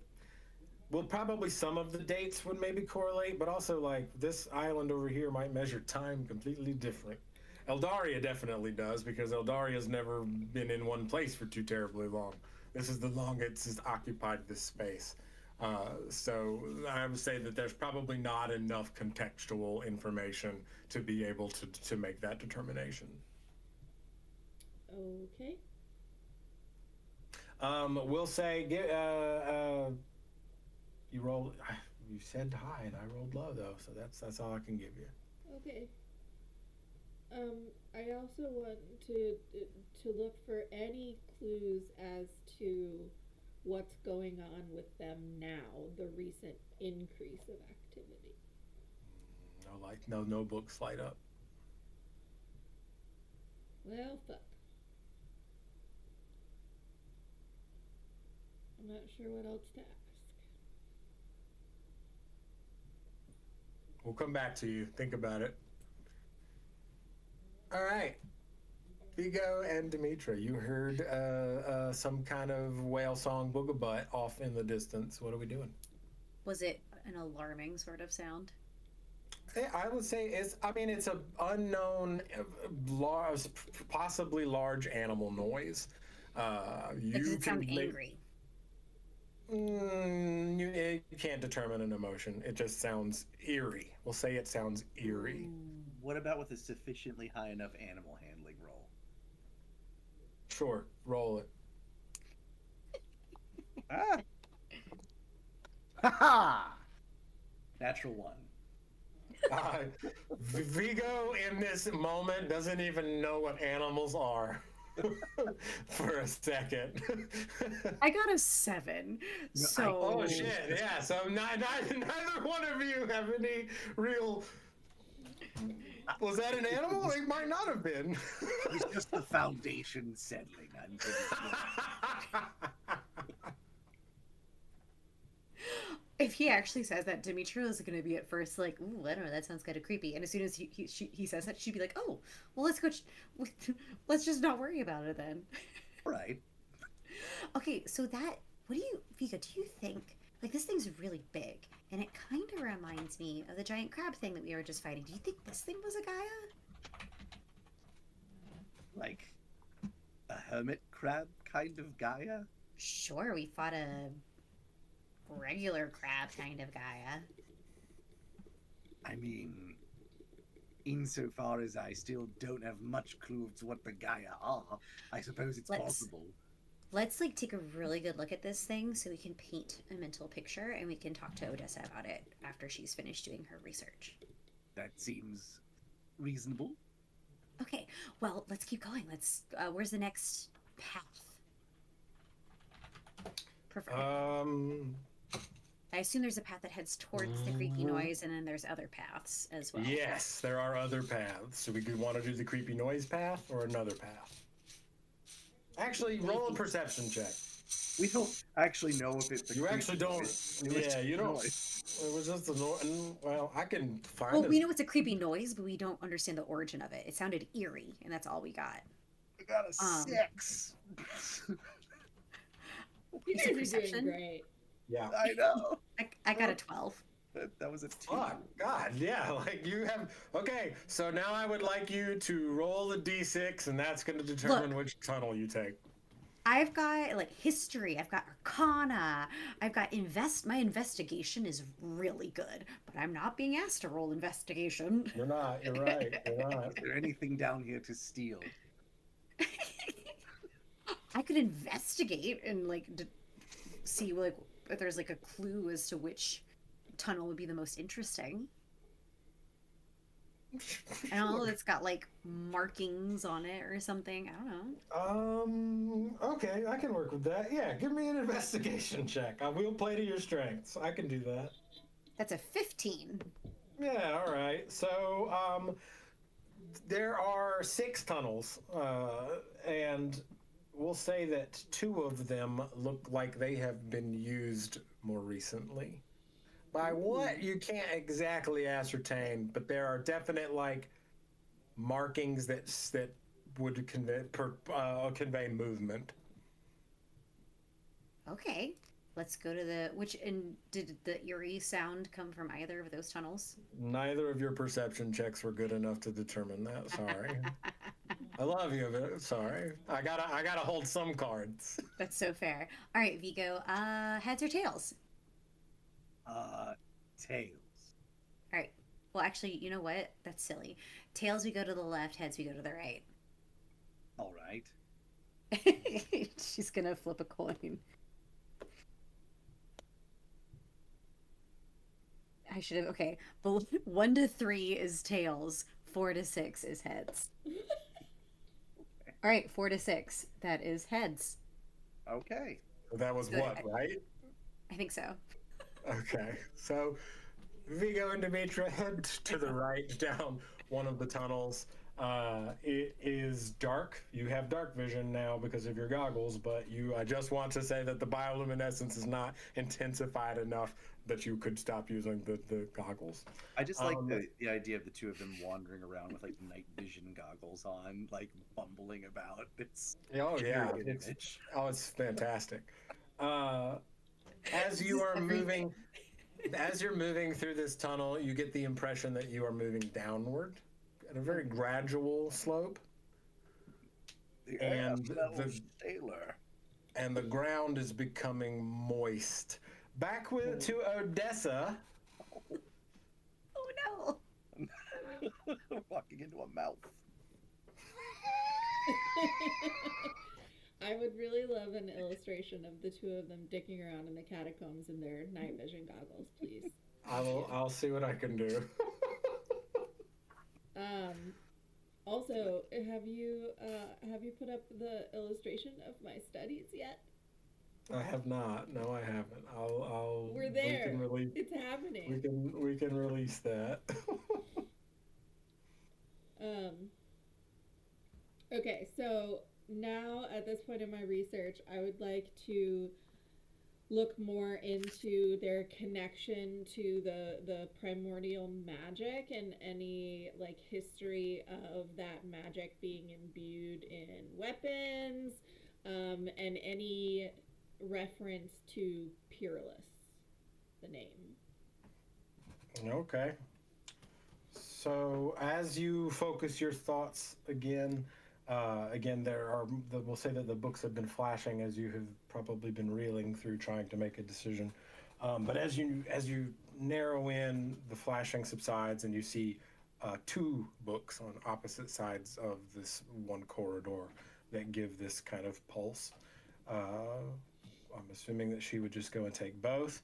Well, probably some of the dates would maybe correlate, but also like this island over here might measure time completely different. Eldaria definitely does, because Eldaria's never been in one place for too terribly long. This is the longest it's occupied this space. So I would say that there's probably not enough contextual information to be able to make that determination. Okay. We'll say you rolled. You said high, and I rolled low though, so that's all I can give you. Okay. I also want to look for any clues as to what's going on with them now, the recent increase of activity. No books light up. Well, fuck. I'm not sure what else to ask. We'll come back to you. Think about it. All right. Vigo and Dimitra, you heard some kind of whale song boogabutt off in the distance. What are we doing? Was it an alarming sort of sound? I would say it's an unknown, large, possibly large animal noise. Does it sound angry? You can't determine an emotion. It just sounds eerie. We'll say it sounds eerie. What about with a sufficiently high enough animal handling roll? Sure, roll it. Ah! Ha ha! Natural 1. Vigo in this moment doesn't even know what animals are for a second. I got a 7. So Oh shit! Yeah. So neither one of you have any real. Was that an animal? It might not have been. It's just the foundation settling. I'm pretty sure. if he actually says that, Dimitra is going to be at first like, "Ooh, I don't know, that sounds kind of creepy." And as soon as he says that, she'd be like, "Oh, well, let's go. Let's just not worry about it then." Right. Okay, so Vika, do you think, like, this thing's really big, and it kind of reminds me of the giant crab thing that we were just fighting. Do you think this thing was a Gaia? Like a hermit crab kind of Gaia? Sure, we fought a regular crab kind of Gaia. I mean, insofar as I still don't have much clue to what the Gaia are, I suppose it's possible. Let's like take a really good look at this thing so we can paint a mental picture, and we can talk to Odessa about it after she's finished doing her research. That seems reasonable. Okay, well, let's keep going. Where's the next path? Perfect. I assume there's a path that heads towards the creepy noise, and then there's other paths as well. Yes, there are other paths. So we could want to do the creepy noise path or another path. Actually, roll a perception check. We don't actually know if it's. You actually don't. Yeah, you don't. Noise. It was just a noise. Well, I can find. Well, we know it's a creepy noise, but we don't understand the origin of it. It sounded eerie, and that's all we got. We got a 6. You Is it guys are doing perception? great. Yeah. I know. I got a 12. That was a 2. Fuck, God, yeah, like you have. Okay, so now I would like you to roll a d6, and that's going to determine which tunnel you take. I've got like history. I've got Arcana. I've got my investigation is really good, but I'm not being asked to roll investigation. You're not. You're right. You're not. Is there anything down here to steal? I could investigate and like see like if there's like a clue as to which tunnel would be the most interesting. I don't know, it's got like markings on it or something. I don't know. Okay, I can work with that. Yeah, give me an investigation check. I will play to your strengths. I can do that. That's a 15. Yeah, all right. So, there are 6 tunnels, and we'll say that 2 of them look like they have been used more recently. By what, you can't exactly ascertain, but there are definite like markings that would convey movement. Okay, let's go to did the eerie sound come from either of those tunnels? Neither of your perception checks were good enough to determine that. Sorry. I love you, but sorry. I gotta hold some cards. That's so fair. All right, Vigo. Heads or tails? Tails. All right. Well, actually, you know what? That's silly. Tails, we go to the left. Heads, we go to the right. All right. She's gonna flip a coin. I should have. Okay, but 1 to 3 is tails. 4 to 6 is heads. All right, 4 to 6. That is heads. Okay. That was So what, right? I think so. Okay. So Vigo and Dimitra head to the right down one of the tunnels. It is dark. You have dark vision now because of your goggles, but I just want to say that the bioluminescence is not intensified enough that you could stop using the goggles. I just like the idea of the two of them wandering around with like night vision goggles on, like bumbling about. It's Oh yeah, pure it's image. fantastic. As you are moving, as you're moving through this tunnel, you get the impression that you are moving downward at a very gradual slope. And sailor. and the ground is becoming moist. Back to Odessa. Oh no. Walking into a mouth. I would really love an illustration of the two of them dicking around in the catacombs in their night vision goggles, please. I'll see what I can do. Also, have you put up the illustration of my studies yet? I have not. No, I haven't. I'll. We're there. We It's happening. can release that. Okay, so now at this point in my research, I would like to look more into their connection to the primordial magic and any like history of that magic being imbued in weapons, and any reference to Peerless, the name. Okay. So as you focus your thoughts again, we'll say that the books have been flashing as you have probably been reeling through trying to make a decision. But as you narrow in, the flashing subsides and you see two books on opposite sides of this one corridor that give this kind of pulse. I'm assuming that she would just go and take both.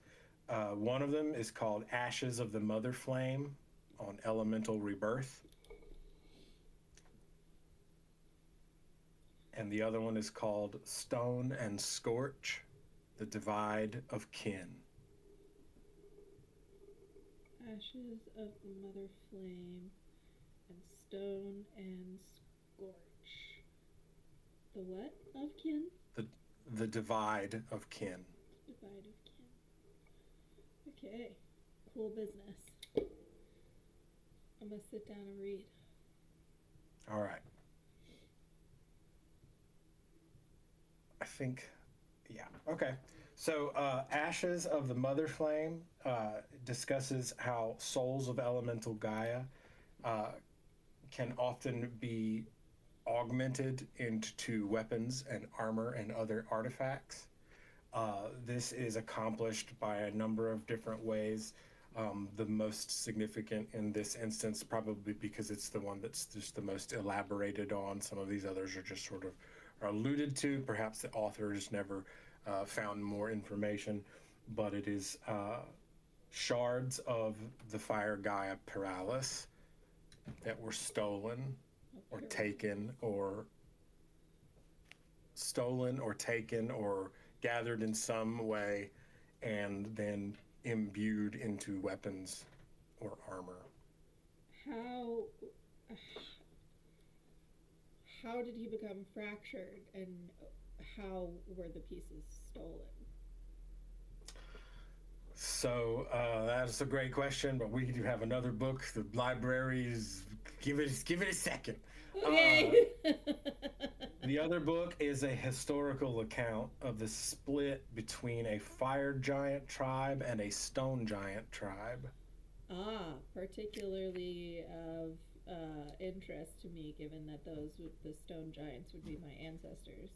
One of them is called Ashes of the Mother Flame on Elemental Rebirth. And the other one is called Stone and Scorch, the Divide of Kin. Ashes of the Mother Flame and Stone and Scorch. The what of kin? The Divide of Kin. Divide of kin. Okay. Cool business. I'm gonna sit down and read. All right. I think, yeah. Okay. So, Ashes of the Mother Flame discusses how souls of elemental Gaia can often be augmented into weapons and armor and other artifacts. This is accomplished by a number of different ways. The most significant in this instance, probably because it's the one that's just the most elaborated on. Some of these others are just sort of alluded to. Perhaps the authors never found more information, but it is shards of the fire Gaia Paralis that were stolen or taken or gathered in some way and then imbued into weapons or armor. How did he become fractured, and how were the pieces stolen? So that's a great question, but we do have another book. The library is give it a second. Okay. The other book is a historical account of the split between a fire giant tribe and a stone giant tribe. Particularly of interest to me, given that the stone giants would be my ancestors.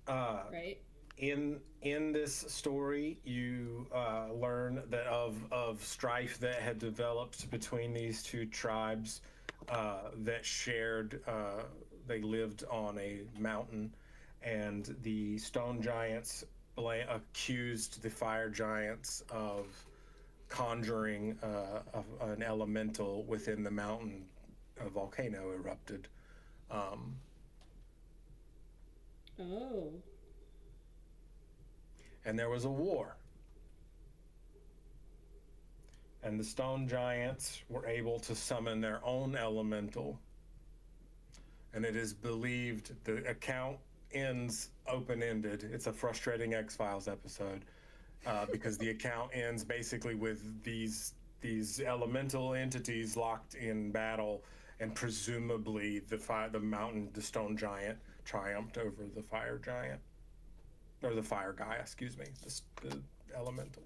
Right? In this story, you learn that of strife that had developed between these two tribes that shared. They lived on a mountain, and the stone giants accused the fire giants of conjuring an elemental within the mountain a volcano erupted. Oh. And there was a war. And the stone giants were able to summon their own elemental. And it is believed the account ends open-ended. It's a frustrating X-Files episode because the account ends basically with these elemental entities locked in battle, and presumably the stone giant triumphed over the fire giant, or the fire Gaia, excuse me, the elemental.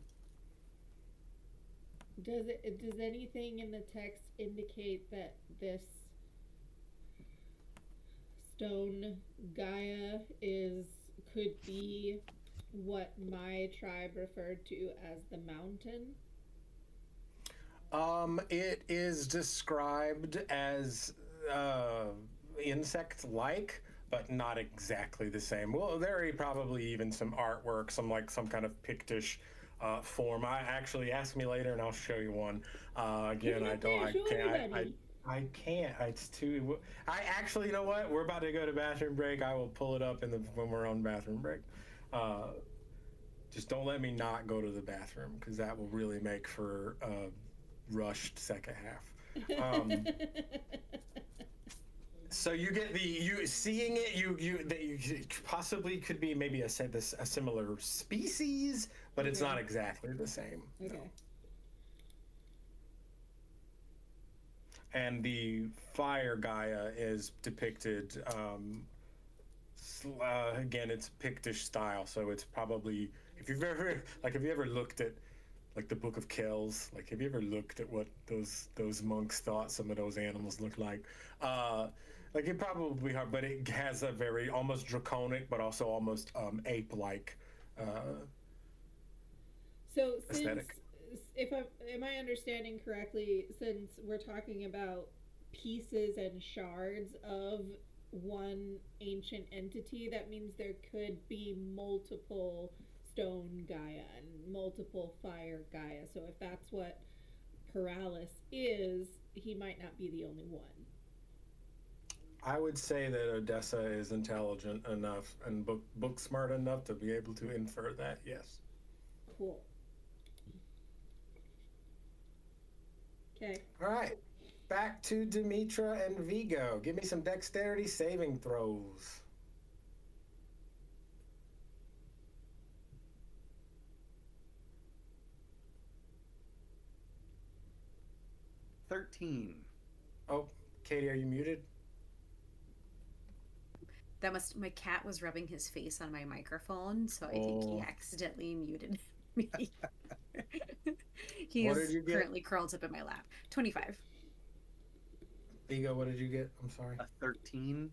Does anything in the text indicate that this stone Gaia could be what my tribe referred to as the mountain? It is described as insect-like, but not exactly the same. Well, there are probably even some artwork, some kind of Pictish form. Ask me later and I'll show you one. Again, I can't. It's too. I actually, you know what? We're about to go to bathroom break. I will pull it up when we're on bathroom break. Just don't let me not go to the bathroom, because that will really make for a rushed second half. So you get seeing it. You possibly could be maybe a similar species, but it's not exactly the same. Okay. No. And the fire Gaia is depicted, again, it's Pictish style, so it's probably, if you've ever looked at, like, the Book of Kells, like, have you ever looked at what those monks thought some of those animals looked like? Like, it probably hard, but it has a very almost draconic, but also almost ape-like So aesthetic. am I understanding correctly, since we're talking about pieces and shards of one ancient entity, that means there could be multiple stone Gaia and multiple fire Gaia. So if that's what Paralis is, he might not be the only one. I would say that Odessa is intelligent enough and book smart enough to be able to infer that, yes. Cool. Okay. All right, back to Dimitra and Vigo. Give me some dexterity saving throws. $13. Oh, Katie, are you muted? My cat was rubbing his face on my microphone, so I think he accidentally muted me. He What is did you get? currently curled up in my lap. 25. Vigo, what did you get? I'm sorry. A 13.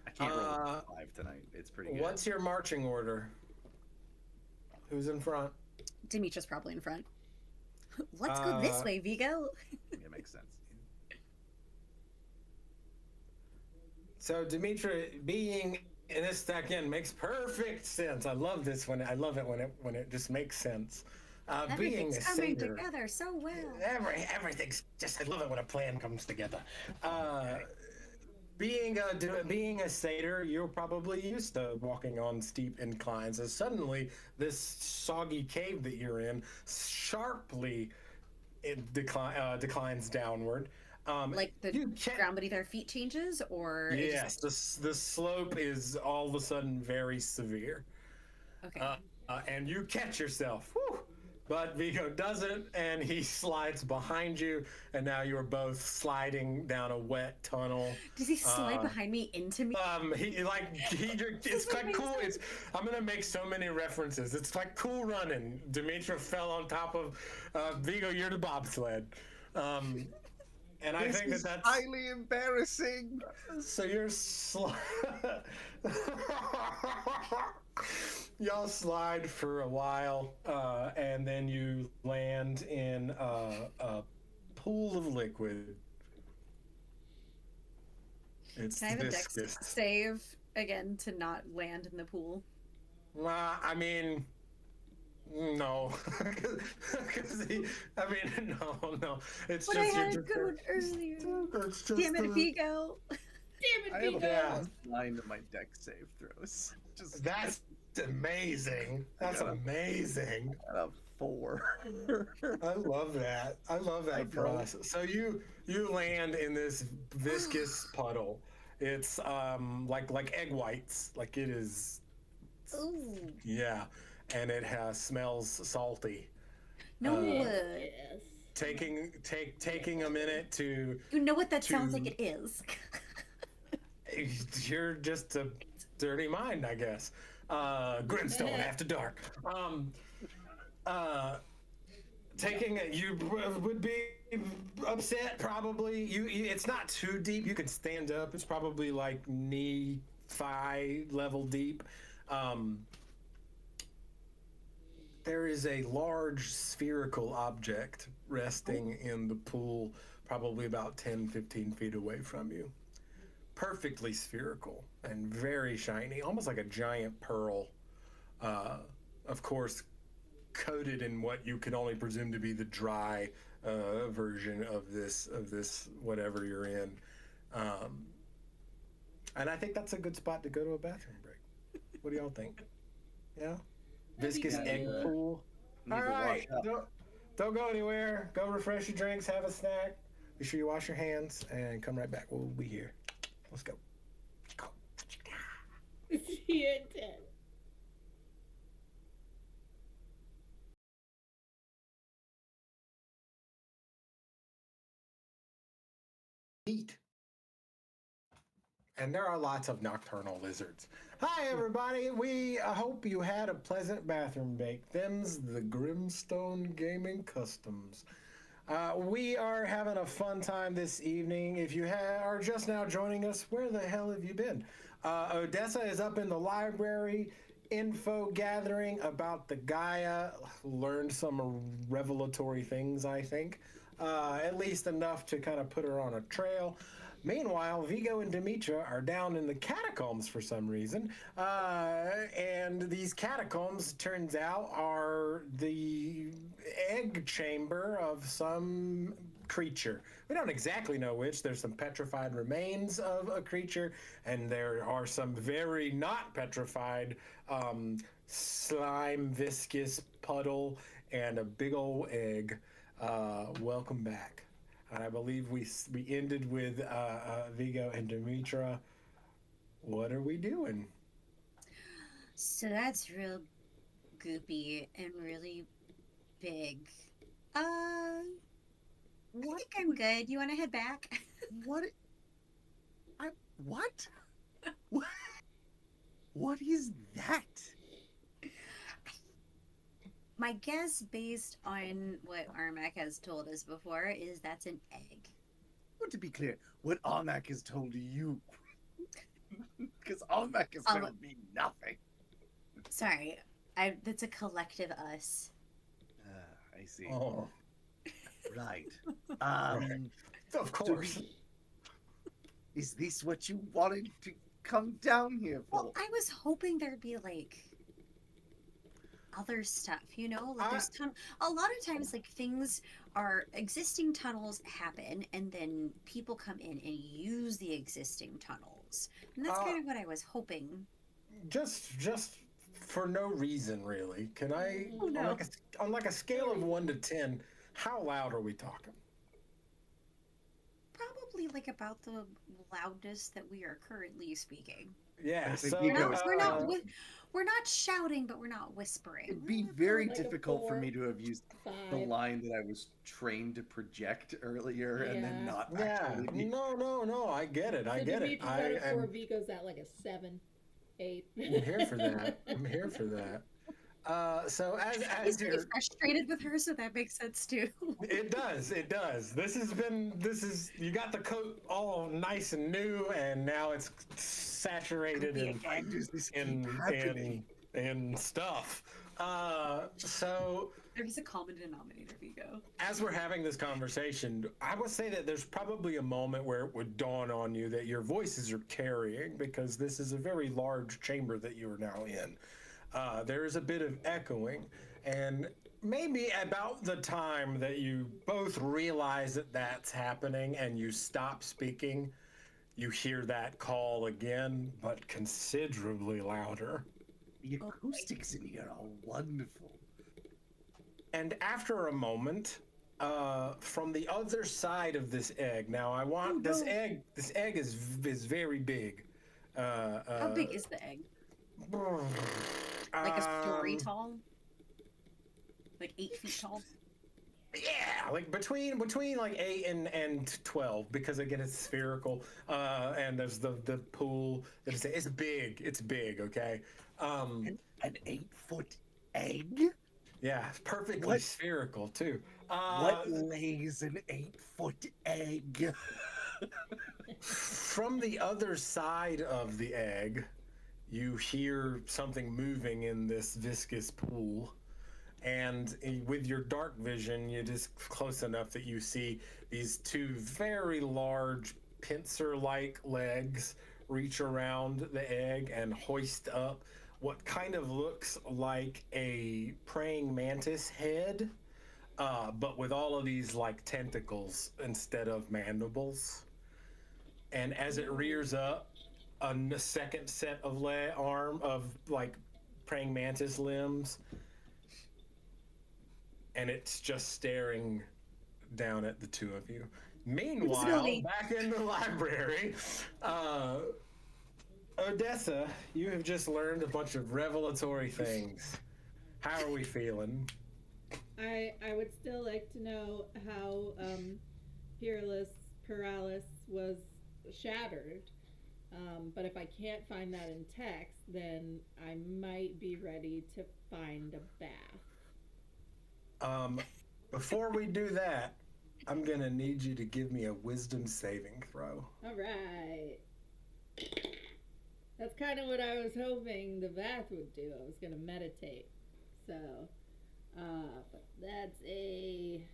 I can't roll a 5 tonight. It's pretty good. What's your marching order? Who's in front? Dimitra's probably in front. Let's go this way, Vigo. It makes sense. So Dimitra, being in this again makes perfect sense. I love this when it just makes sense. Being a Everything's coming satyr, together so well. everything's just, I love it when a plan comes together. Being a satyr, you're probably used to walking on steep inclines, and suddenly this soggy cave that you're in sharply declines downward. Like the ground beneath our feet changes, or yes, the slope is all of a sudden very severe. Okay. And you catch yourself. Whew. But Vigo doesn't, and he slides behind you, and now you are both sliding down a wet tunnel. Does he slide behind me into me? It's quite cool. I'm gonna make so many references. It's like Cool Running. Dimitra fell on top of Vigo. You're the bobsled. And I think that's highly embarrassing. So you're y'all slide for a while, and then you land in a pool of liquid. It's Can I have a dex viscous. save again to not land in the pool? I mean, no, because no. It's But just I had a you're good one earlier. It's just Damn it, Vigo. Damn I it, have Vigo. Yeah. a +9 to my deck save throws. Just That's amazing. That's Yeah. amazing. at a 4. I love that. I love I that for know. us. So you land in this viscous puddle. It's like egg whites. Like it is. Ooh. Yeah, and it smells salty. No. Yes. Taking a minute to. You know what that sounds like it is. You're just a dirty mind, I guess. Grimstone after dark. You would be upset probably. It's not too deep. You can stand up. It's probably like knee, thigh level deep. There is a large spherical object resting in the pool, probably about 10, 15 feet away from you. Perfectly spherical and very shiny, almost like a giant pearl. Of course, coated in what you can only presume to be the dry version of this whatever you're in. And I think that's a good spot to go to a bathroom break. What do y'all think? Yeah? Viscous egg pool. Need All to right. wash up. Don't go anywhere. Go refresh your drinks, have a snack. Be sure you wash your hands and come right back. We'll be here. Let's go. Go. See you at 10. Eat. And there are lots of nocturnal lizards. Hi, everybody. We hope you had a pleasant bathroom break. Them's the Grimstone Gaming Customs. We are having a fun time this evening. If you are just now joining us, where the hell have you been? Odessa is up in the library, info gathering about the Gaia. Learned some revelatory things, I think. At least enough to kind of put her on a trail. Meanwhile, Vigo and Dimitra are down in the catacombs for some reason. And these catacombs, turns out, are the egg chamber of some creature. We don't exactly know which. There's some petrified remains of a creature, and there are some very not petrified slime, viscous puddle, and a big old egg. Welcome back. And I believe we ended with Vigo and Dimitra. What are we doing? So that's real goopy and really big. I think I'm good. You want to head back? What? What? What? What is that? My guess, based on what Armac has told us before, is that's an egg. Well, to be clear, what Armac has told you. Because Armac has told me nothing. Sorry, that's a collective us. I see. Oh, Right. of course. Is this what you wanted to come down here for? Well, I was hoping there'd be like other stuff, you know, like there's a lot of times like things are existing tunnels happen and then people come in and use the existing tunnels, and that's kind of what I was hoping. Just for no reason, really. Can I, Oh, no. on like a scale of 1 to 10, how loud are we talking? Probably like about the loudest that we are currently speaking. Yeah, I think so Vigo- We're not shouting, but we're not whispering. It'd be very Like a difficult for 4, me to have used the 5. line that I was trained to project earlier and then Yeah. not yeah, actually be. no, I get it. I So get it. Dimitri's at a 4, Vigo's at like a 7, 8. I'm here for that. I'm here for that. So He's as pretty you're, frustrated with her, so that makes sense too. it does. This is you got the coat all nice and new, and now it's saturated Why does this keep in happening? in stuff. So There's a common denominator, Vigo. as we're having this conversation, I would say that there's probably a moment where it would dawn on you that your voices are carrying, because this is a very large chamber that you are now in. There is a bit of echoing, and maybe about the time that you both realize that that's happening and you stop speaking, you hear that call again, but considerably louder. The acoustics in here are wonderful. And after a moment, from the other side of this egg. Now, I want this egg. This egg is very big. How big is the egg? Like a story tall? Like 8 feet tall? Yeah, like between like 8 and 12, because again it's spherical, and there's the pool. It's big. It's big. Okay. An 8-foot egg? Yeah, it's perfectly spherical too. What lays an 8-foot egg? From the other side of the egg, you hear something moving in this viscous pool. And with your dark vision, you're just close enough that you see these two very large pincer-like legs reach around the egg and hoist up what kind of looks like a praying mantis head, but with all of these like tentacles instead of mandibles. And as it rears up, a second set of arm of like praying mantis limbs, and it's just staring down at the two of you. Meanwhile, back in the library, Odessa, you have just learned a bunch of revelatory things. How are we feeling? I would still like to know how Paralis was shattered. But if I can't find that in text, then I might be ready to find a bath. Before we do that, I'm gonna need you to give me a wisdom saving throw. All right. That's kind of what I was hoping the bath would do. I was gonna meditate. So, but that's a...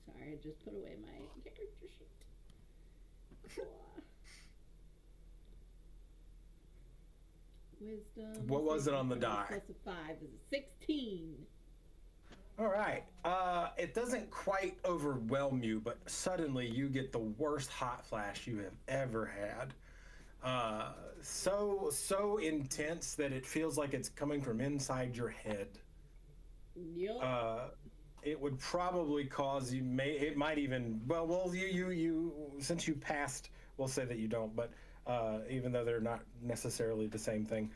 Sorry, I just put away my character sheet. Wisdom. What was it on the die? Plus a 5 is a 16. All right. It doesn't quite overwhelm you, but suddenly you get the worst hot flash you have ever had. So intense that it feels like it's coming from inside your head. Yep. It would probably cause you. It might even. Well, you. Since you passed, we'll say that you don't. But even though they're not necessarily the same thing,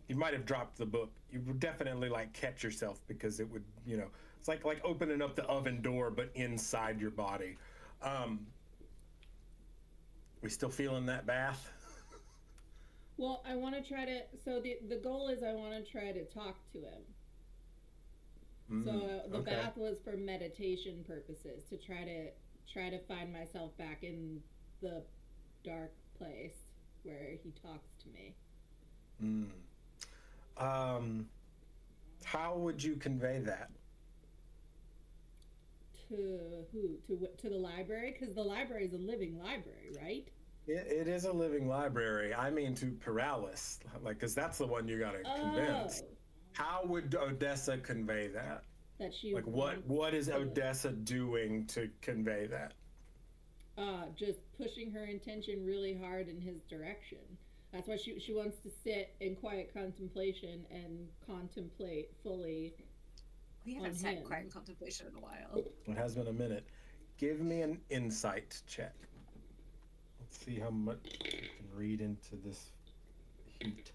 you might have dropped the book. You would definitely like catch yourself, because it would, it's like opening up the oven door, but inside your body. We still feeling that bath? Well, I want to try to. So the goal is I want to try to talk to him. So the bath was for meditation purposes, to try to find myself back in the dark place where he talks to me. How would you convey that? To who? To the library? Because the library is a living library, right? It is a living library. I mean, to Paralis, because that's the one you got to convince. How would Odessa convey that? That she what is Odessa doing to convey that? Just pushing her intention really hard in his direction. That's why she wants to sit in quiet contemplation and contemplate fully. We haven't sat in quiet contemplation in a while. It has been a minute. Give me an insight check. Let's see how much you can read into this heat.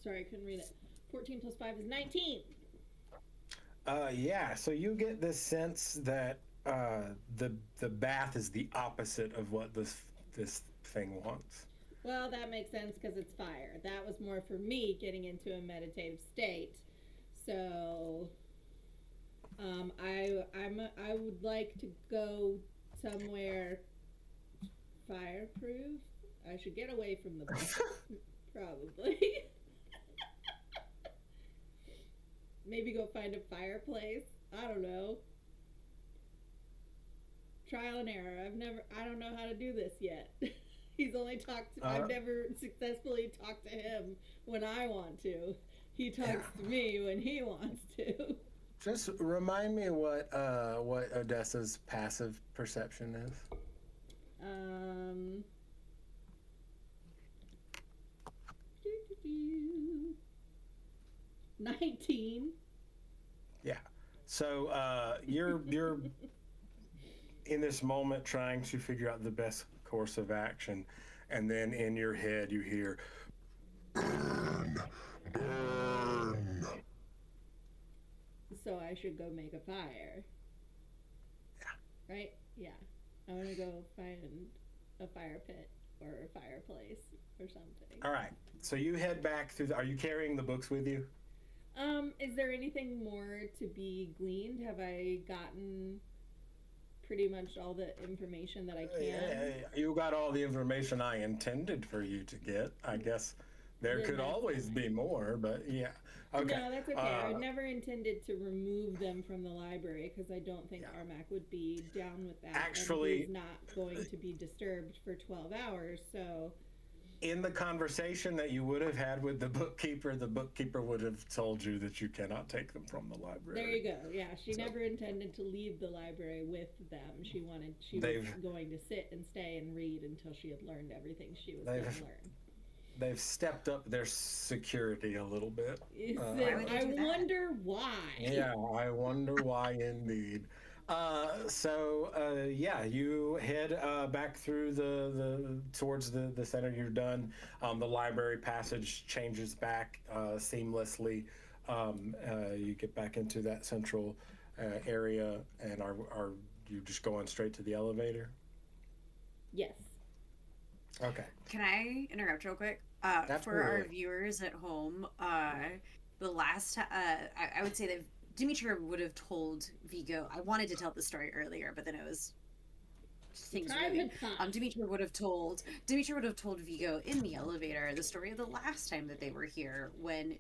Sorry, I couldn't read it. 14 plus 5 is 19. Yeah, so you get this sense that the bath is the opposite of what this thing wants. Well, that makes sense because it's fire. That was more for me getting into a meditative state. So, I would like to go somewhere fireproof. I should get away from the bath, probably. Maybe go find a fireplace. I don't know. Trial and error. I don't know how to do this yet. He's only talked. I've never successfully talked to him when I want to. He talks to me when he wants to. Just remind me what Odessa's passive perception is. 19. Yeah. So you're in this moment trying to figure out the best course of action, and then in your head you hear, "Burn, burn." So I should go make a fire. Yeah. Right? Yeah. I want to go find a fire pit or a fireplace or something. All right. So you head back through. Are you carrying the books with you? Is there anything more to be gleaned? Have I gotten pretty much all the information that I can? Yeah, you got all the information I intended for you to get. I guess there could always be more, but yeah. Okay. No, that's okay. I never intended to remove them from the library because I don't think Armac would be down with that. Actually, and he's not going to be disturbed for 12 hours, so... In the conversation that you would have had with the bookkeeper would have told you that you cannot take them from the library. There you go. Yeah, she never intended to leave the library with them. She was going to sit and stay and read until she had learned everything she was going to learn. They've stepped up their security a little bit. I wonder why. Yeah, I wonder why indeed. You head back through towards the center. You're done. The library passage changes back seamlessly. You get back into that central area, and are you just going straight to the elevator? Yes. Okay. Can I interrupt real quick? For our viewers at home, the last time I would say that Dimitra would have told Vigo. I wanted to tell the story earlier, but then it was things moving. Dimitra would have told Vigo in the elevator the story of the last time that they were here when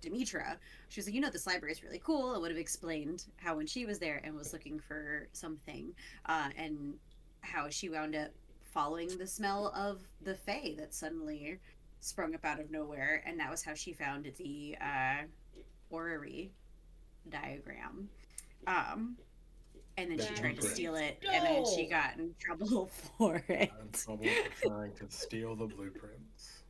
Dimitra, she was like, this library is really cool. It would have explained how when she was there and was looking for something, and how she wound up following the smell of the Fae that suddenly sprung up out of nowhere, and that was how she found the orrery diagram. And then she tried to steal it, and then she got in trouble for it. In trouble for trying to steal the blueprints.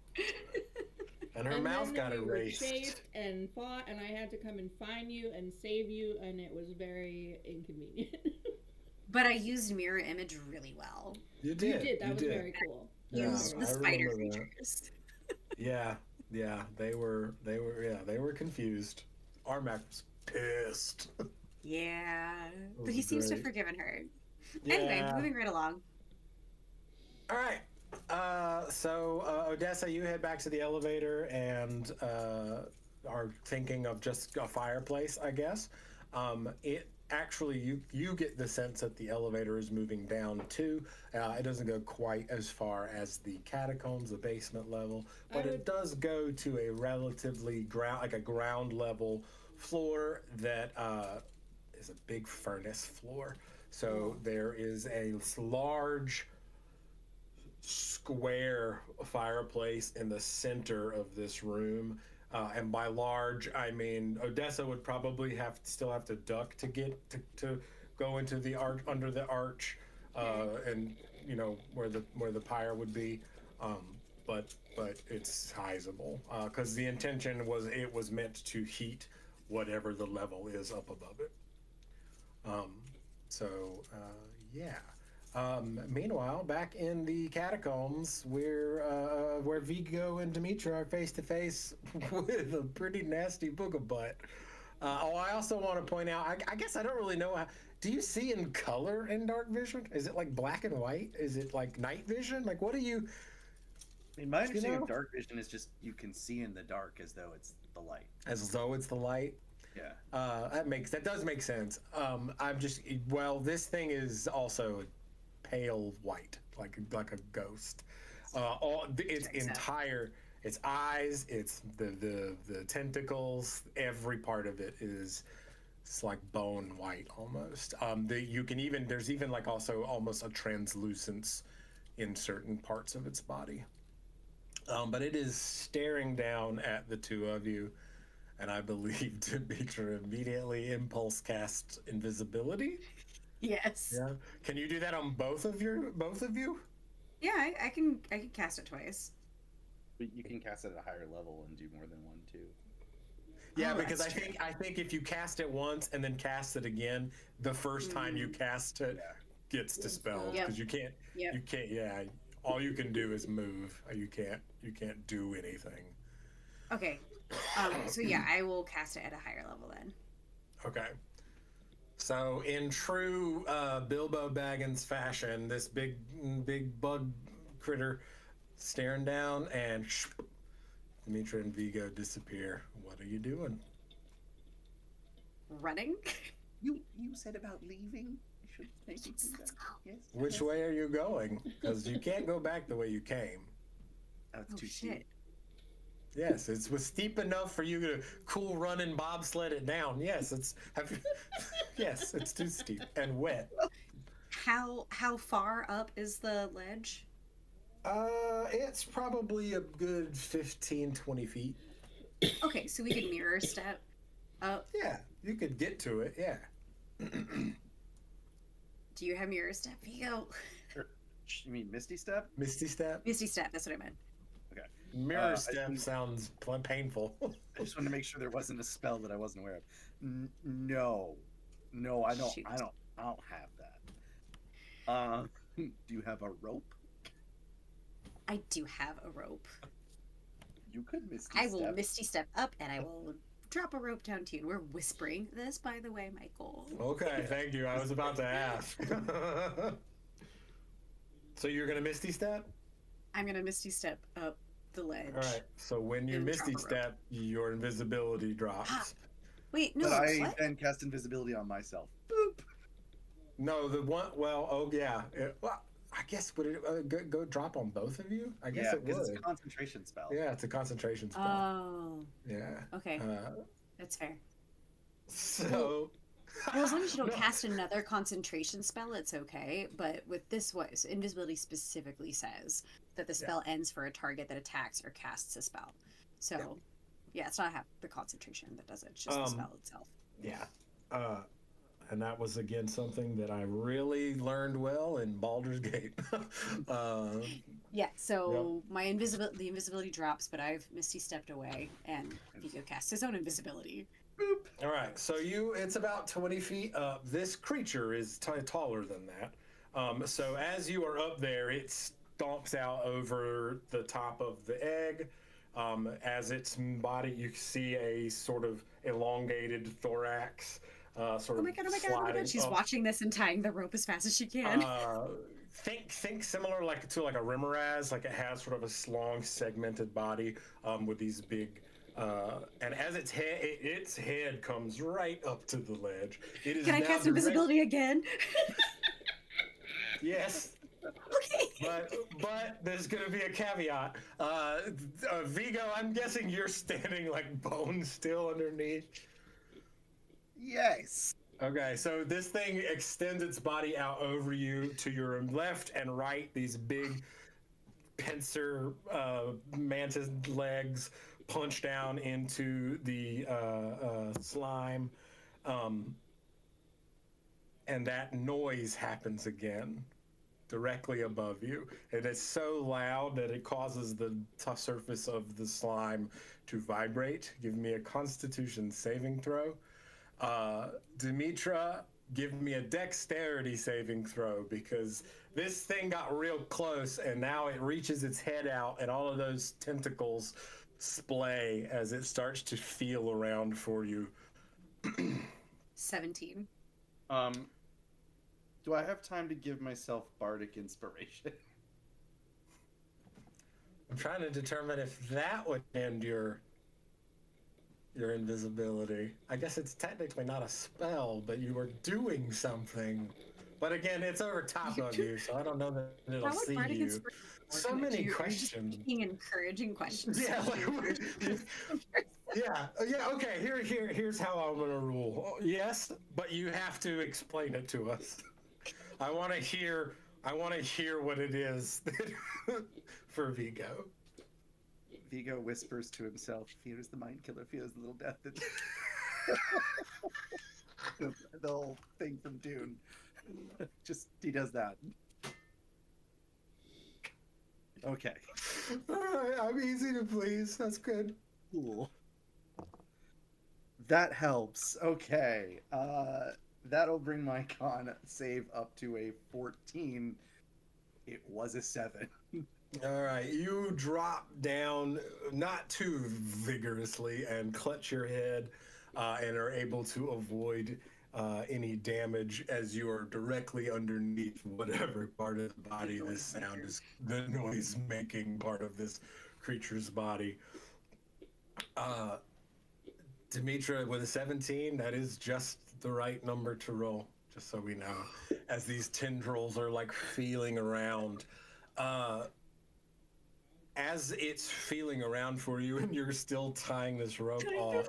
And her mouth got erased. We chased and fought, and I had to come and find you and save you, and it was very inconvenient. But I used mirror image really well. You did. That was very cool. Used the spider features. Yeah, they were confused. Armac was pissed. Yeah, but he seems to have forgiven her. Yeah. Anyway, moving right along. All right. Odessa, you head back to the elevator and are thinking of just a fireplace, I guess. It actually, you get the sense that the elevator is moving down too. It doesn't go quite as far as the catacombs, the basement level, but it does go to a relatively ground level floor that is a big furnace floor. So there is a large square fireplace in the center of this room. And by large, I mean Odessa would probably still have to duck to get to go into the arch, under the arch, and where the pyre would be. But it's sizable because the intention was it was meant to heat whatever the level is up above it. Meanwhile, back in the catacombs, where Vigo and Dimitra are face to face with a pretty nasty booger butt. I also want to point out, I guess I don't really know do you see in color in dark vision? Is it like black and white? Is it like night vision? Like what do you? I mean, my understanding of dark vision is just you can see in the dark as though it's the light. As though it's the light. Yeah. That does make sense. This thing is also pale white, like a ghost. Its eyes, it's the tentacles, every part of it is it's like bone white almost. There's even like also almost a translucence in certain parts of its body. But it is staring down at the two of you, and I believe Dimitra immediately impulse casts invisibility. Yes. Yeah. Can you do that on both of you? Yeah, I can cast it twice. But you can cast it at a higher level and do more than one too. Yeah, Oh, because that's I think if you cast it once and then cast it again, the first time you cast it gets dispelled because you can't. Yeah, all you can do is move. You can't do anything. Okay. So yeah, I will cast it at a higher level then. Okay. So in true Bilbo Baggins fashion, this big bug critter staring down, and Dimitra and Vigo disappear. What are you doing? Running? You said about leaving. I should maybe do Let's that. go. Yes. Which way are you going? Because you can't go back the way you came. That's Oh too shit. steep. Yes, it was steep enough for you to cool run and bobsled it down. Yes, yes, it's too steep and wet. How far up is the ledge? It's probably a good 15, 20 feet. Okay, so we can mirror step up. Yeah, you could get to it, yeah. Do you have mirror step, Vigo? You mean Misty Step? Misty Step? Misty step, that's what I meant. Okay. Mirror I Step think- sounds painful. I just wanted to make sure there wasn't a spell that I wasn't aware of. No, I don't. Shoot. I don't have that. Do you have a rope? I do have a rope. You could Misty I will Step. misty step up and I will drop a rope down to you. And we're whispering this, by the way, Michael. Okay, thank you. I was about to ask. So you're gonna Misty Step? I'm gonna misty step up the ledge. All right. So when you And Misty drop a rope. Step, your invisibility drops. Wait, no, But I what? then cast invisibility on myself. Boop. No, the one. Well, oh yeah. Well, I guess would it go drop on both of you? I guess Yeah, it because would. it's a concentration spell. Yeah, it's a concentration spell. Oh, Yeah. okay. Uh, That's fair. so. Well, as long as you don't No. cast another concentration spell, it's okay. But with this one, so invisibility specifically says that the spell ends for a target that attacks or casts a spell. So, yeah, it's not the concentration that does it. It's just the spell itself. Yeah. And that was again something that I really learned well in Baldur's Gate. Yeah. So the invisibility drops, but I've misty stepped away, and Vigo casts his own invisibility. All right, so it's about 20 feet up. This creature is taller than that. So as you are up there, it stomps out over the top of the egg. As its body, you see a sort of elongated thorax. Sort Oh my god! Oh my god! Oh my sliding god! She's up. watching this and tying the rope as fast as she can. Think similar to a remoraz, like it has sort of a long segmented body with these big. And as its head comes right up to the ledge. It is Can I now cast direct- invisibility again? Yes, Okay. but there's going to be a caveat. Vigo, I'm guessing you're standing like bone still underneath. Yes. Okay, so this thing extends its body out over you to your left and right. These big pincer mantis legs punch down into the slime, and that noise happens again directly above you. It is so loud that it causes the tough surface of the slime to vibrate. Give me a Constitution saving throw. Dimitra, give me a dexterity saving throw, because this thing got real close and now it reaches its head out and all of those tentacles splay as it starts to feel around for you. 17. Do I have time to give myself bardic inspiration? I'm trying to determine if that would end your invisibility. I guess it's technically not a spell, but you were doing something. But again, it's over top of you, so I don't know that it'll How would see bardic you. inspiration work? So many You're just questions. making encouraging questions. Yeah, yeah. Okay. Here's how I'm gonna rule. Yes, but you have to explain it to us. I want to hear I want to hear what it is for Vigo. Vigo whispers to himself, fears the mind killer, fears the little death. That... the whole thing from Dune. Just, he does that. Okay. I'm easy to please. That's good. Cool. That helps. Okay. That'll bring my con save up to a 14. It was a 7. All right, you drop down not too vigorously and clutch your head and are able to avoid any damage as you are directly underneath whatever part of the body this sound is, the noise making part of this creature's body. Dimitra, with a 17, that is just the right number to roll, just so we know, as these tendrils are like feeling around. As it's feeling around for you and you're still tying this rope off,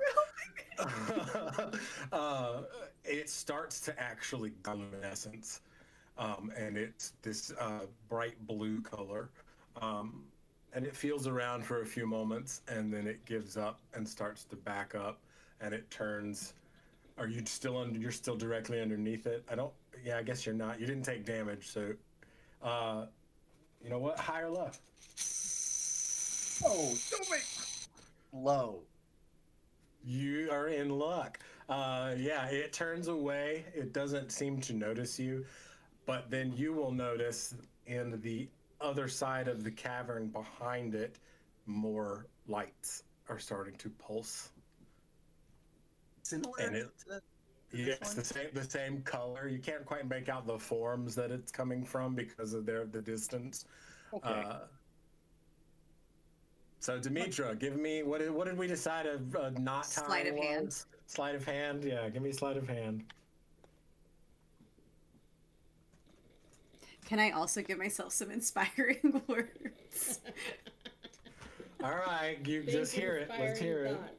it starts to actually luminescence, and it's this bright blue color, and it feels around for a few moments, and then it gives up and starts to back up, and it turns. Are you still under? You're still directly underneath it. I guess you're not. You didn't take damage, so you know what? High or low? Oh, don't make low. You are in luck. Yeah, it turns away. It doesn't seem to notice you, but then you will notice in the other side of the cavern behind it, more lights are starting to pulse. Similar And to Yes, the same color. You can't quite make out the forms that it's coming from because of the distance. Okay. So Dimitra, give me what did we decide a knot time Sleight of hand. was? Sleight of hand. Yeah, give me sleight of hand. Can I also give myself some inspiring words? All right, you Think just hear it. Let's hear it. thoughts.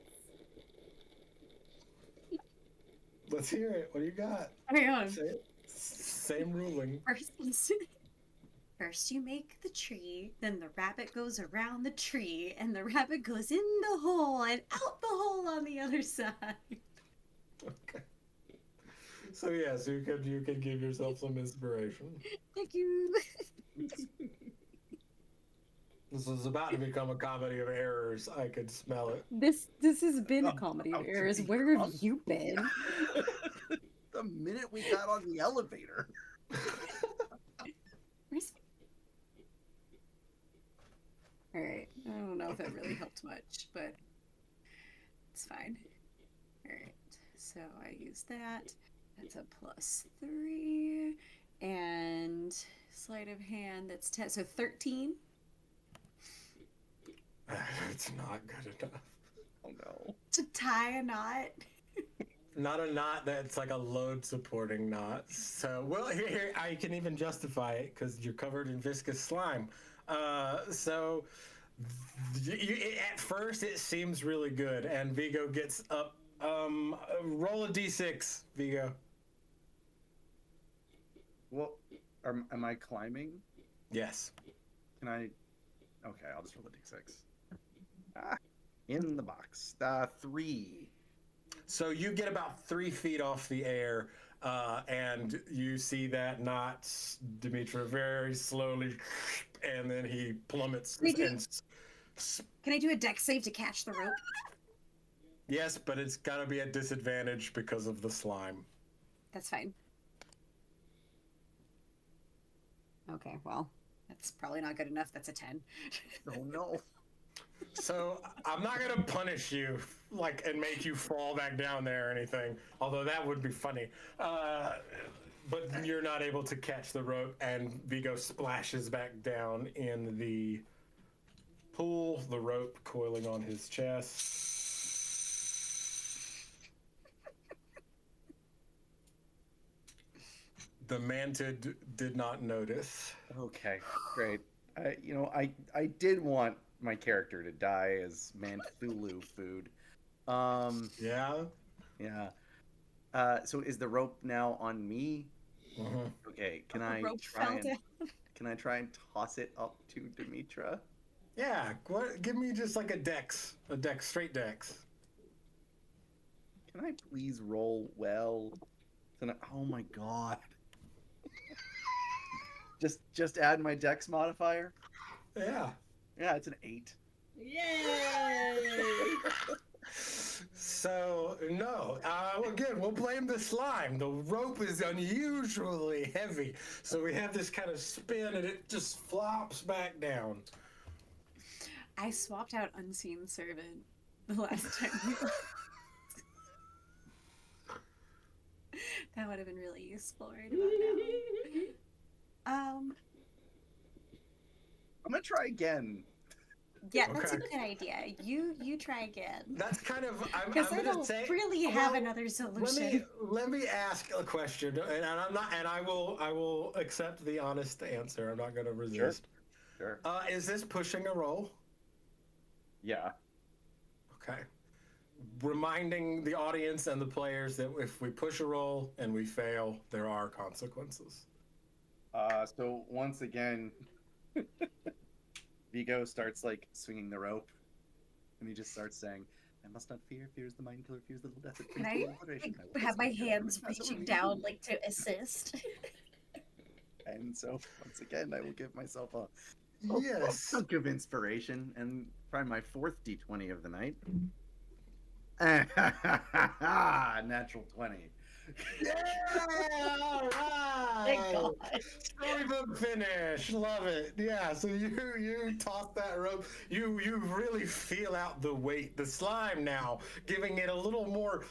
Let's hear it. What do you got? Hang on. Same ruling. First you make the tree, then the rabbit goes around the tree, and the rabbit goes in the hole and out the hole on the other side. Okay. So yes, you could give yourself some inspiration. Thank you. This is about to become a comedy of errors. I could smell it. This has been a comedy of errors. Where have you been? The minute we got on the elevator. All right. I don't know if that really helped much, but it's fine. All right. So I use that. That's a +3. And sleight of hand, that's 10. So 13. It's not good enough. Oh no. To tie a knot. Not a knot that's like a load supporting knot. So, well, here I can even justify it because you're covered in viscous slime. So, at first it seems really good, and Vigo gets up. Roll a d6, Vigo. Well, am I climbing? Yes. Can I? Okay, I'll just roll a d6. In the box. 3. So you get about 3 feet off the air, and you see that knot, Dimitra, very slowly, and then he plummets. Can I do a dex save to catch the rope? Yes, but it's got to be at disadvantage because of the slime. That's fine. Okay, well, that's probably not good enough. That's a 10. Oh no. So I'm not gonna punish you, and make you fall back down there or anything. Although that would be funny. But you're not able to catch the rope, and Vigo splashes back down in the pool. The rope coiling on his chest. The mantid did not notice. Okay, great. I did want my character to die as Manthulu food. Yeah. Yeah. So is the rope now on me? Okay, can The I rope try fell and down. can I try and toss it up to Dimitra? Yeah, give me just like a dex, straight dex. Can I please roll well? Oh my god. Just add my dex modifier. Yeah. Yeah, it's an 8. Yay! So no. Again, we'll blame the slime. The rope is unusually heavy, so we have this kind of spin, and it just flops back down. I swapped out Unseen Servant the last time we That would have been really useful right about now. I'm gonna try again. Yeah, that's a Okay. good idea. You try again. That's kind of. I'm Because I gonna don't say. really have well, another solution. Let me ask a question, and I'm not, and I will accept the honest answer. I'm not going to resist. Sure. Is this pushing a roll? Yeah. Okay. Reminding the audience and the players that if we push a roll and we fail, there are consequences. So once again, Vigo starts like swinging the rope, and he just starts saying, "I must not fear. Fear is the mind killer. Fear is the little death. Can I have my hands reaching down like to assist? And so once again, I will give myself a Yes. chunk of inspiration and try my 4th d20 of the night. Natural 20. Yeah. All Thank right. God. Storybook finish. Love it. Yeah. So you toss that rope. You really feel out the weight, the slime now, giving it a little more.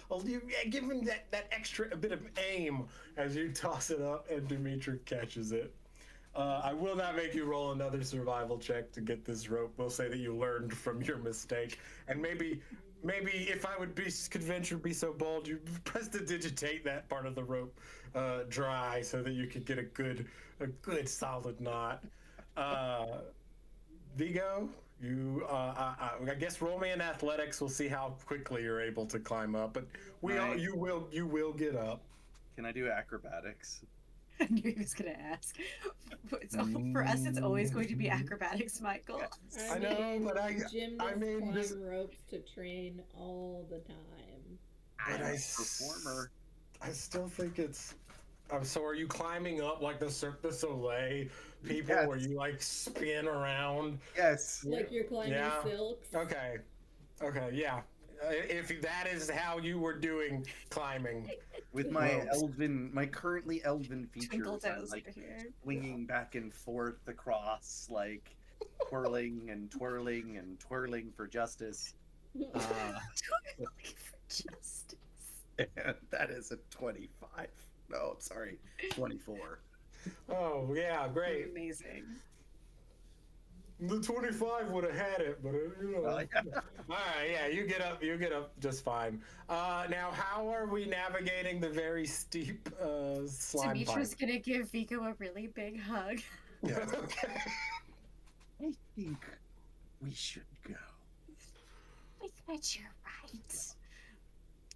Giving that extra bit of aim as you toss it up, and Dimitra catches it. I will not make you roll another survival check to get this rope. We'll say that you learned from your mistake, and maybe if I would be so bold, you prestidigitate that part of the rope dry so that you could get a good solid knot. Vigo, you I guess roll me in athletics. We'll see how quickly you're able to climb up, but Right. you will get up. Can I do acrobatics? I knew he was gonna ask. For us, it's always going to be acrobatics, Michael. I know, but Jim I does mean, climb this- ropes to train all the time. But I'm a performer. I still think it's. So are you climbing up like the Cirque du Soleil people, Yes. where you like spin around? Yes. Like you're climbing Yeah. silks. Okay, yeah. If that is how you were doing climbing, With my Well- my currently elven Twinkle features, I'm toes like over here. swinging back and forth across, like twirling and twirling and twirling for justice. Totally for justice. And that is a 25. No, I'm sorry, 24. oh yeah, great. Amazing. The 25 would have had it, but you know. Well, yeah. All right, yeah, you get up just fine. Now, how are we navigating the very steep slime pipe? Dimitra's gonna give Vigo a really big hug. Yeah, okay. I think we should go. I bet you're right.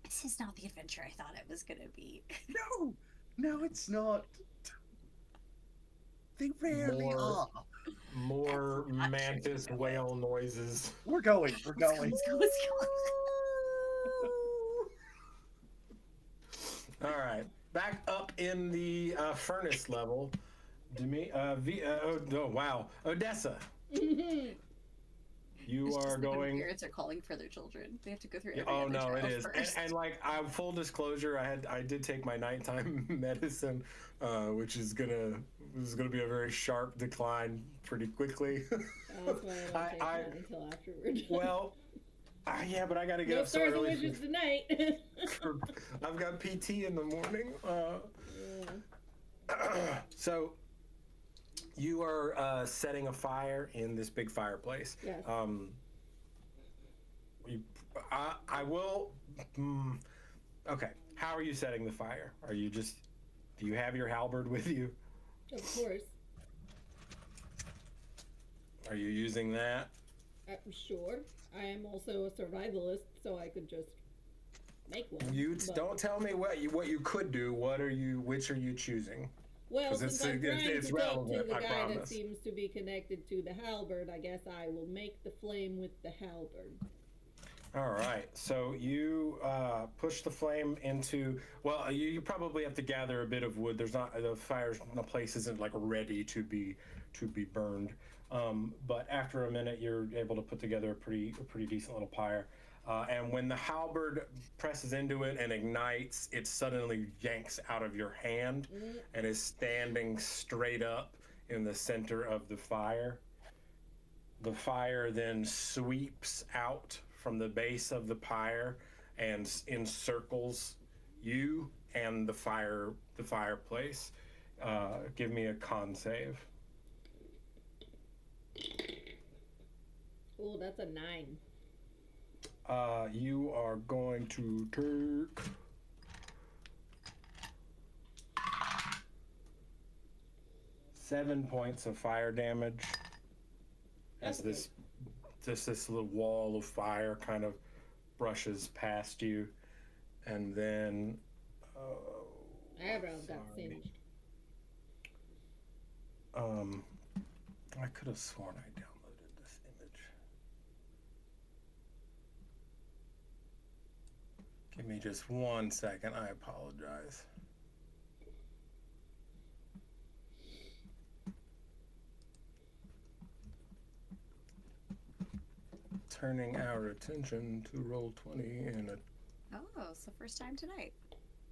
This is not the adventure I thought it was gonna be. No, it's not. They rarely More- are. More That's not mantis true. whale noises. We're going. Let's go. All right, back up in the furnace level. Odessa. You It's are just like when going. parents are calling for their children. They have to go through every Oh other no, it trial is. first. And like, full disclosure, I did take my nighttime medicine, which is gonna be a very sharp decline pretty quickly. That's why I don't take I- that until afterward. Well, yeah, but I gotta get no up so stars and early. wishes tonight. I've got PT in the morning. Yeah. So you are setting a fire in this big fireplace. Yes. I will. Okay. How are you setting the fire? Are you just? Do you have your halberd with you? Of course. Are you using that? I'm sure. I am also a survivalist, so I could just make one. You but- don't tell me what you could do. Which are you choosing? Well, 'Cause since it's- I'm trying it's to talk to relevant, the I guy that promise. seems to be connected to the halberd, I guess I will make the flame with the halberd. All right. So you push the flame into. Well, you probably have to gather a bit of wood. There's not the fire's the place isn't like ready to be burned. But after a minute, you're able to put together a pretty decent little pyre. And when the halberd presses into it and ignites, it suddenly yanks out of your hand and is standing straight up in the center of the fire. The fire then sweeps out from the base of the pyre and encircles you and the fireplace. Give me a con save. Oh, that's a 9. You are going to take 7 points of fire damage as Okay. this little wall of fire kind of brushes past you, and then Eyebrows got sorry. singed. I could have sworn I downloaded this image. Give me just 1 second. I apologize. Turning our attention to Roll20 in a Oh, it's the first time tonight.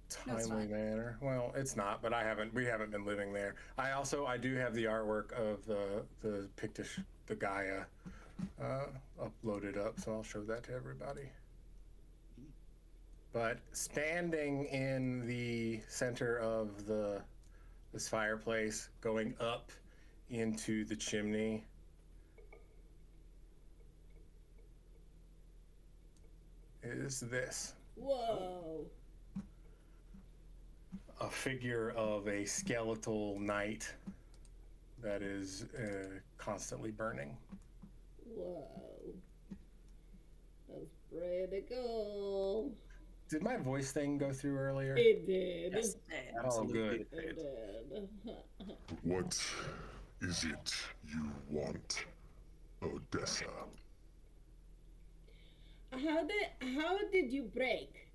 timely fine. manner. Well, it's not, but we haven't been living there. I do have the artwork of the Pictish, the Gaia, uploaded up, so I'll show that to everybody. But standing in the center of this fireplace, going up into the chimney, is this. Whoa. A figure of a skeletal knight that is constantly burning. Whoa. That's pretty cool. Did my voice thing go through earlier? It did. Yes. Oh, Absolutely. good. It did. What is it you want, Odessa? How did you break?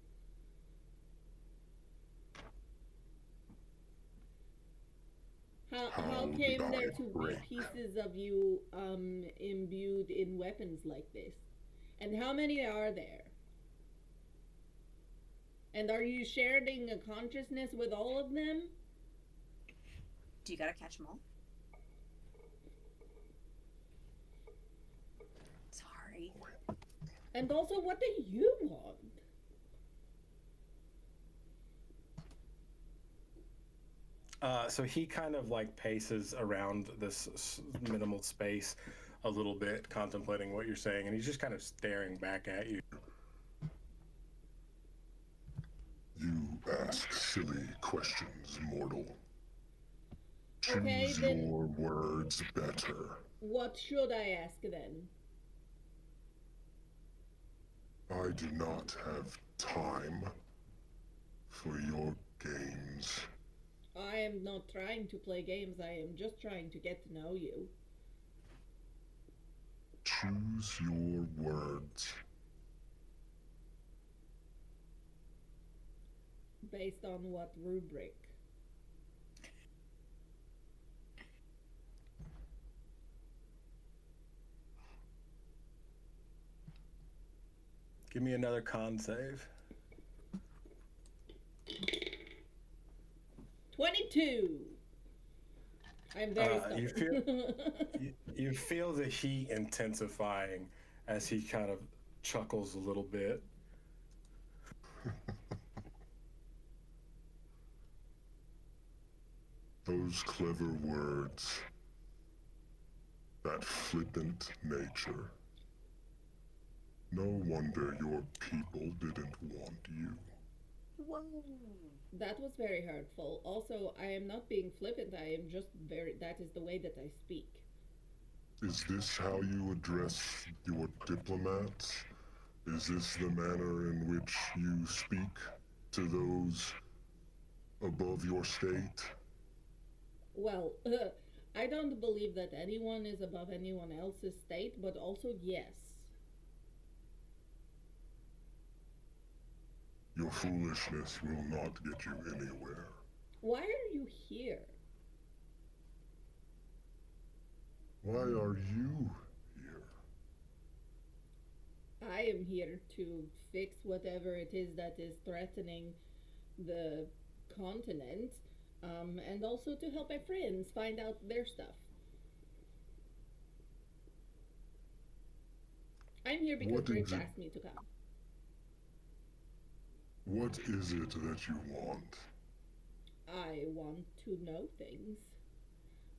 How How came did there I to be break? pieces of you imbued in weapons like this? And how many are there? And are you sharing a consciousness with all of them? Do you gotta catch them all? Sorry. And also, what do you want? So he kind of like paces around this minimal space a little bit, contemplating what you're saying, and he's just kind of staring back at you. You ask silly questions, mortal. Okay, Choose then- your words better. What should I ask then? I do not have time for your games. I am not trying to play games, I am just trying to get to know you. Choose your words. Based on what rubric? Give me another con save. 22! I'm very You stubborn. You feel the heat intensifying as he kind of chuckles a little bit. Those clever words. That flippant nature. No wonder your people didn't want you. Whoa. That was very hurtful. Also, I am not being flippant, I am just that is the way that I speak. Is this how you address your diplomats? Is this the manner in which you speak to those above your state? Well, I don't believe that anyone is above anyone else's state, but also yes. Your foolishness will not get you anywhere. Why are you here? Why are you here? I am here to fix whatever it is that is threatening the continent, and also to help my friends find out their stuff. I'm here because What Briggs is it? asked me to come. What is it that you want? I want to know things.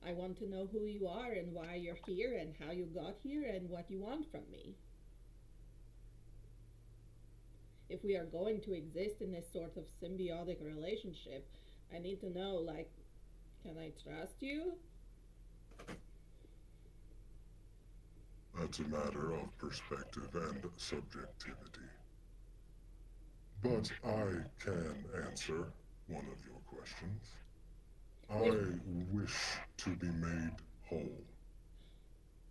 I want to know who you are and why you're here and how you got here and what you want from me. If we are going to exist in this sort of symbiotic relationship, I need to know, like, can I trust you? That's a matter of perspective and subjectivity. But I can answer one of your questions. I wish to be made whole.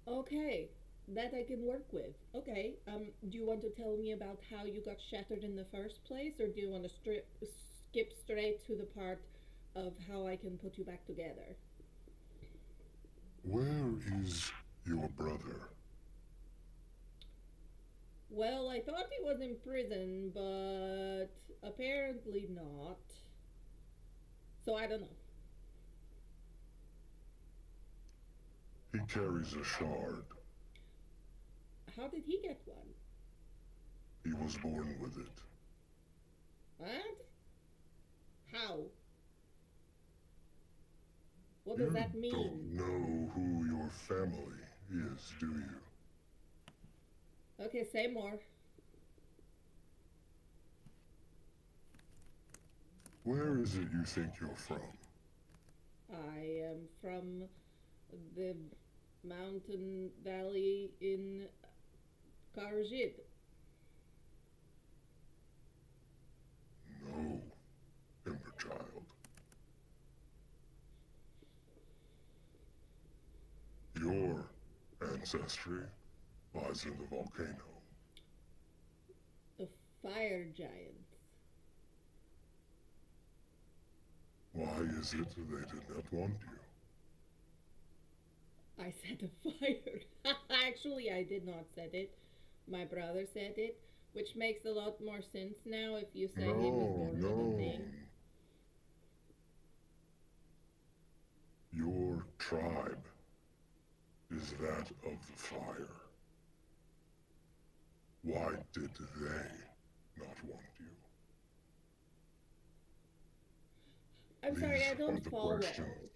Okay, that I can work with. Okay, do you want to tell me about how you got shattered in the first place, or do you want to skip straight to the part of how I can put you back together? Where is your brother? Well, I thought he was in prison, but apparently not. So I don't know. He carries a shard. How did he get one? He was born with it. What? How? What does that You mean? don't know who your family is, do you? Okay, say more. Where is it you think you're from? I am from the mountain valley in Karajid. No, Ember Child. Your ancestry lies in the volcano. The fire giants. Why is it they did not want you? I said the fire. Actually, I did not said it. My brother said it, which makes a lot more sense now if you say he was born with a thing. Your tribe is that of the fire. Why did they not want you? I'm sorry, I These are don't the follow. questions.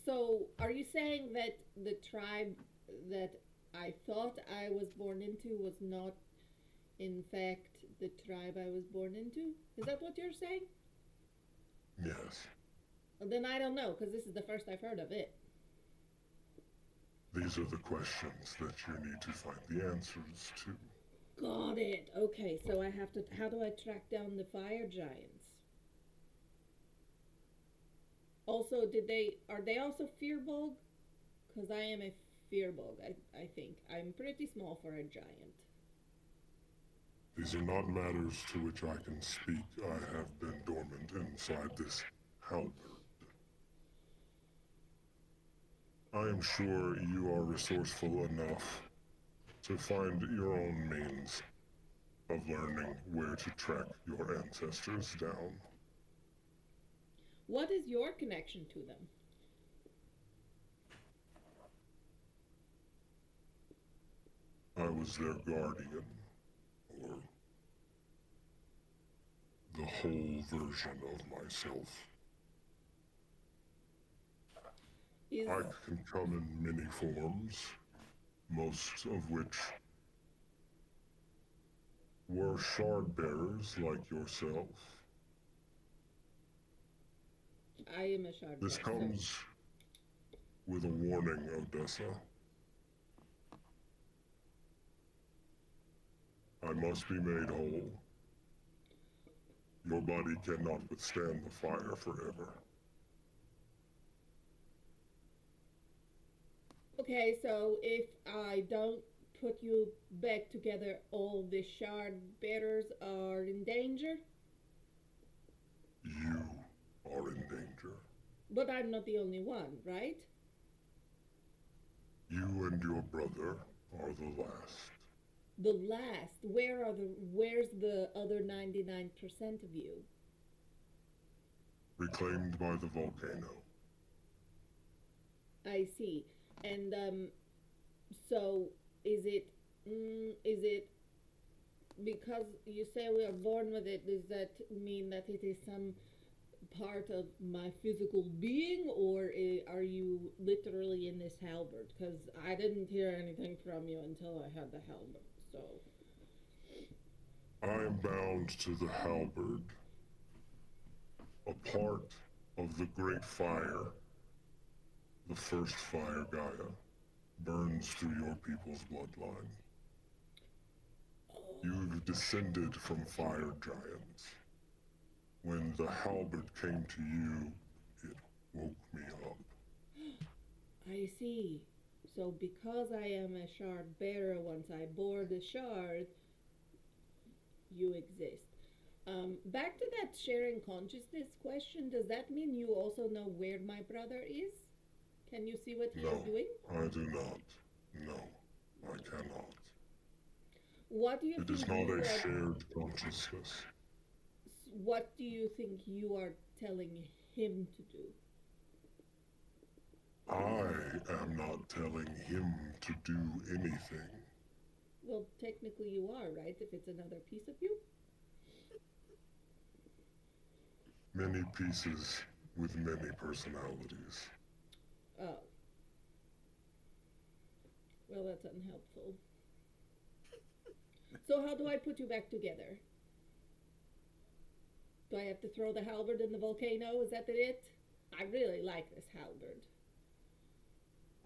So, are you saying that the tribe that I thought I was born into was not, in fact, the tribe I was born into? Is that what you're saying? Yes. Well, then I don't know, because this is the first I've heard of it. These are the questions that you need to find the answers to. Got it. Okay, so I have to. How do I track down the fire giants? Also, are they also Fearbog? Because I am a Fearbog, I think. I'm pretty small for a giant. These are not matters to which I can speak. I have been dormant inside this halberd. I am sure you are resourceful enough to find your own means of learning where to track your ancestors down. What is your connection to them? I was their guardian, or the whole version of myself. I can come in many forms, most of which were Shardbearers like yourself. I am a Shardbearer. This comes with a warning, Odessa. I I must be made whole. Your body cannot withstand the fire forever. Okay, so if I don't put you back together, all the Shardbearers are in danger? You are in danger. But I'm not the only one, right? You and your brother are the last. The last. Where's the other 99% of you? Reclaimed by the volcano. I see. And so is it because you say we are born with it, does that mean that it is some part of my physical being, or are you literally in this halberd? Because I didn't hear anything from you until I had the halberd, so. I am bound to the halberd, a part of the great fire. The first fire, Gaia, burns through your people's bloodline. You've descended from fire giants. When the halberd came to you, it woke me up. I see. So because I am a shard bearer, once I bore the shard, you exist. Back to that sharing consciousness question, does that mean you also know where my brother is? Can you see what he is doing? I do not. No, I cannot. What do you It think is not you a are, shared consciousness. what do you think you are telling him to do? I am not telling him to do anything. Well, technically you are, right? If it's another piece of you? Many pieces with many personalities. Oh. Well, that's unhelpful. So how do I put you back together? Do I have to throw the halberd in the volcano? Is that it? I really like this halberd.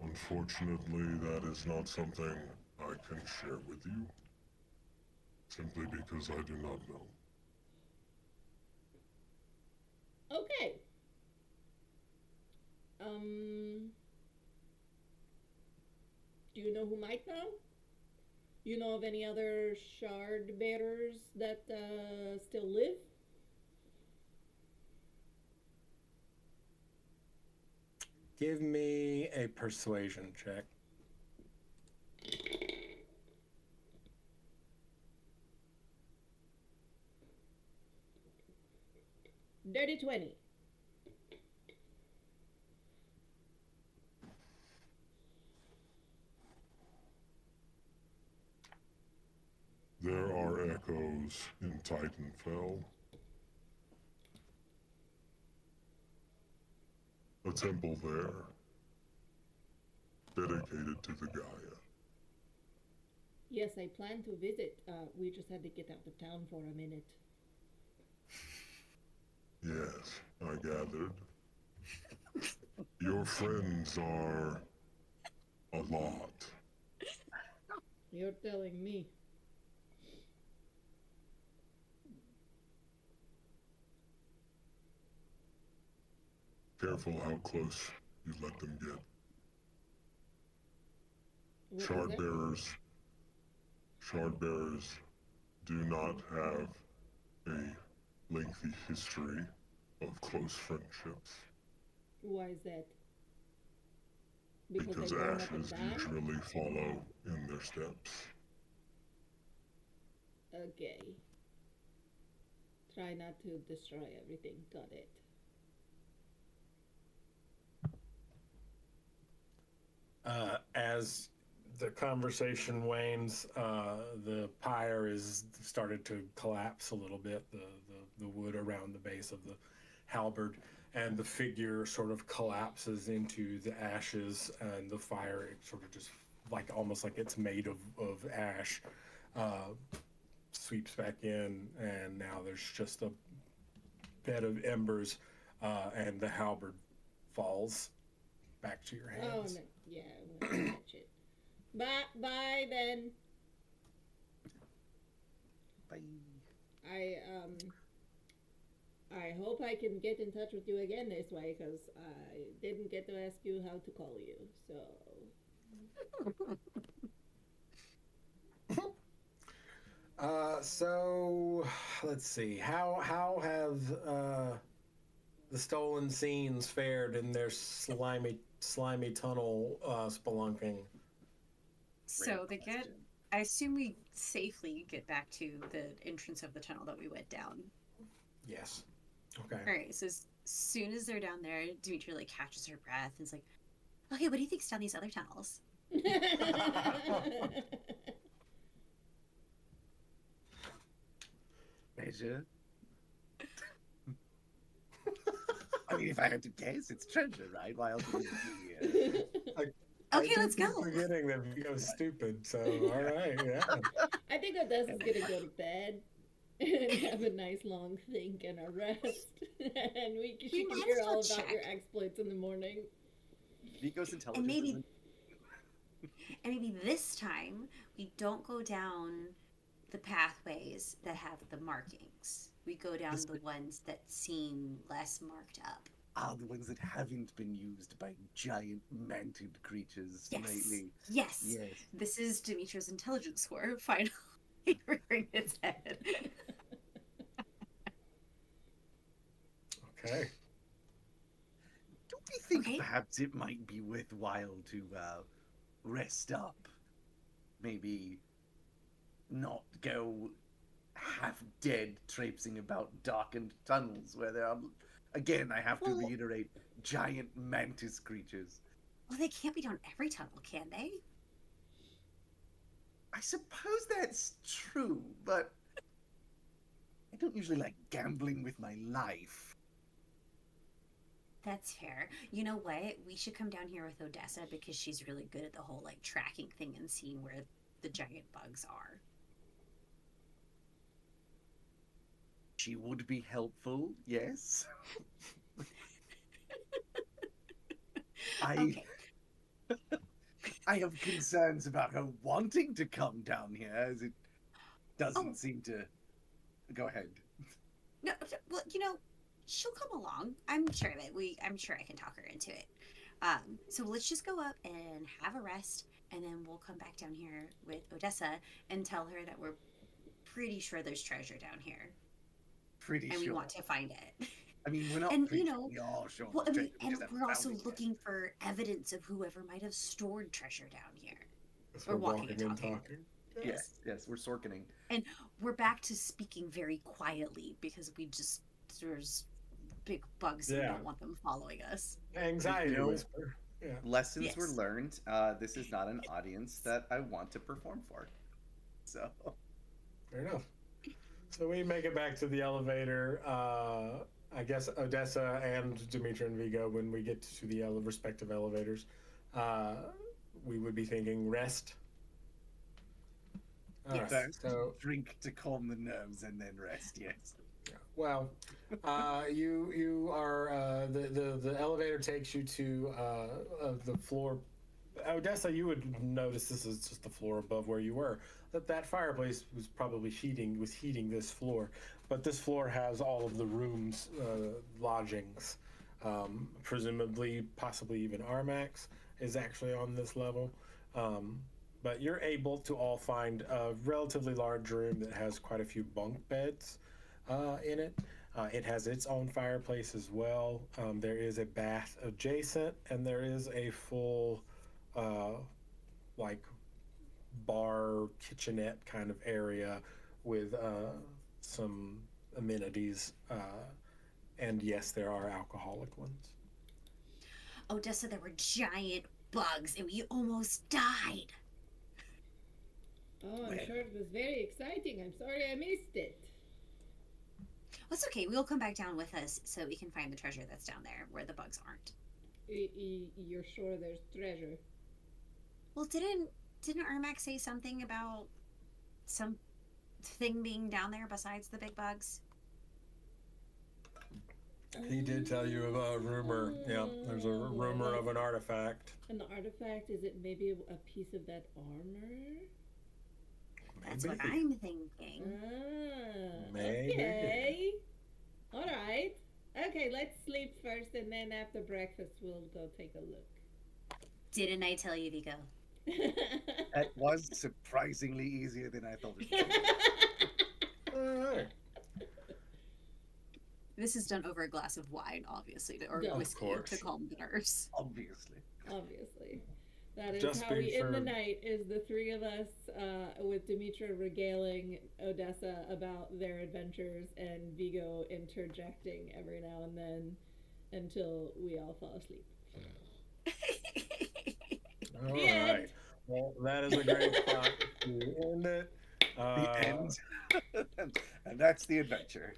Unfortunately, that is not something I can share with you. Simply because I do not know. Okay. Do you know who might know? You know of any other shard bearers that still live? Give me a persuasion check. Dirty 20. There are echoes in Titanfell. A temple there, dedicated to the Gaia. Yes, I plan to visit. We just had to get out of town for a minute. Yes, I gathered. Your friends are a lot. You're telling me. Careful how close you let them get. What is that? Shardbearers do not have a lengthy history of close friendships. Why is that? Because they burn up and ashes die? usually follow in their steps. Okay. Try not to destroy everything. Got it. As the conversation wanes, the pyre is started to collapse a little bit, the wood around the base of the halberd, and the figure sort of collapses into the ashes, and the fire, it sort of just like almost like it's made of ash, sweeps back in, and now there's just a bed of embers, and the halberd falls back to your Oh, hands. no. Yeah, I won't touch it. Bye then. Bye. I hope I can get in touch with you again this way, because I didn't get to ask you how to call you. So let's see. How have the stolen scenes fared in their slimy tunnel spelunking? So they get. I assume we safely get back to the entrance of the tunnel that we went down. Yes. Okay. All right. So as soon as they're down there, Dimitra like catches her breath and is like, "Okay, what do you think's down these other tunnels?" Treasure. I mean, if I had to guess, it's treasure, right? Why else would it be here? Okay, let's keep go. Forgetting that Vigo's stupid. So all right, yeah. I think Odessa's gonna go to bed and have a nice long think and a rest, and she can might hear as well all about check. your exploits in the morning. Vigo's intelligence. And maybe, isn't- and maybe this time we don't go down the pathways that have the markings. We go down This- the ones that seem less marked up. are the ones that haven't been used by giant manted creatures Yes. lately. Yes. Yes. This is Dimitra's intelligence score finally rearing its head. Okay. Don't you think Okay. perhaps it might be worthwhile to rest up? Maybe not go half dead traipsing about darkened tunnels where there are, again, I have to Well- reiterate, giant mantis creatures. Well, they can't be down every tunnel, can they? I suppose that's true, but I don't usually like gambling with my life. That's fair. You know what? We should come down here with Odessa because she's really good at the whole like tracking thing and seeing where the giant bugs are. She would be helpful, yes. Okay. I have concerns about her wanting to come down here, as it doesn't Oh. seem to. Go ahead. No, well, you know, she'll come along. I'm sure that I'm sure I can talk her into it. So let's just go up and have a rest, and then we'll come back down here with Odessa and tell her that we're pretty sure there's treasure down here, Pretty and sure. we want to find it. I mean, we're not. And, pretty you sure. know, We are sure. Well, I there's mean, treasure, we and just haven't we're also found it yet. looking for evidence of whoever might have stored treasure down here. Guess We're we're walking and and talking. Yes, we're sorkening. We're back to speaking very quietly because there's big bugs and we Yeah. don't want them following us. Anxiety You know- whisper. Yeah. Lessons were Yes. learned. This is not an audience that I want to perform for. So. Fair enough. So we make it back to the elevator. I guess Odessa and Dimitra and Vigo, when we get to the respective elevators, we would be thinking rest. All Yes. right, so Drink to calm the nerves and then rest. Yes. well, you are the elevator takes you to the floor. Odessa, you would notice this is just the floor above where you were. That fireplace was probably heating this floor, but this floor has all of the rooms, lodgings. Presumably, possibly even Armac is actually on this level. But you're able to all find a relatively large room that has quite a few bunk beds in it. It has its own fireplace as well. There is a bath adjacent, and there is a full, like, bar kitchenette kind of area with some amenities. And yes, there are alcoholic ones. Odessa, there were giant bugs and we almost died. Oh, I'm sure it was very exciting. I'm sorry I missed it. Well, it's okay. We'll come back down with us so we can find the treasure that's down there where the bugs aren't. You're sure there's treasure? Well, didn't Armac say something about some thing being down there besides the big bugs? He did tell you about a rumor. Yeah, there's a rumor of an artifact. An artifact? Is it maybe a piece of that armor? That's what Maybe. I'm thinking. Maybe. Okay. All right. Okay, let's sleep first, and then after breakfast, we'll go take a look. Didn't I tell you, Vigo? That was surprisingly easier than I thought it would be. All right. This is done over a glass of wine, obviously, or Yeah. Of whiskey course. to calm the nerves. Obviously. Obviously. That is Just how we being end the firm. night, is the three of us with Dimitra regaling Odessa about their adventures and Vigo interjecting every now and then until we all fall asleep. All The end. right. Well, that is a great spot to end it. The end. And that's the adventure.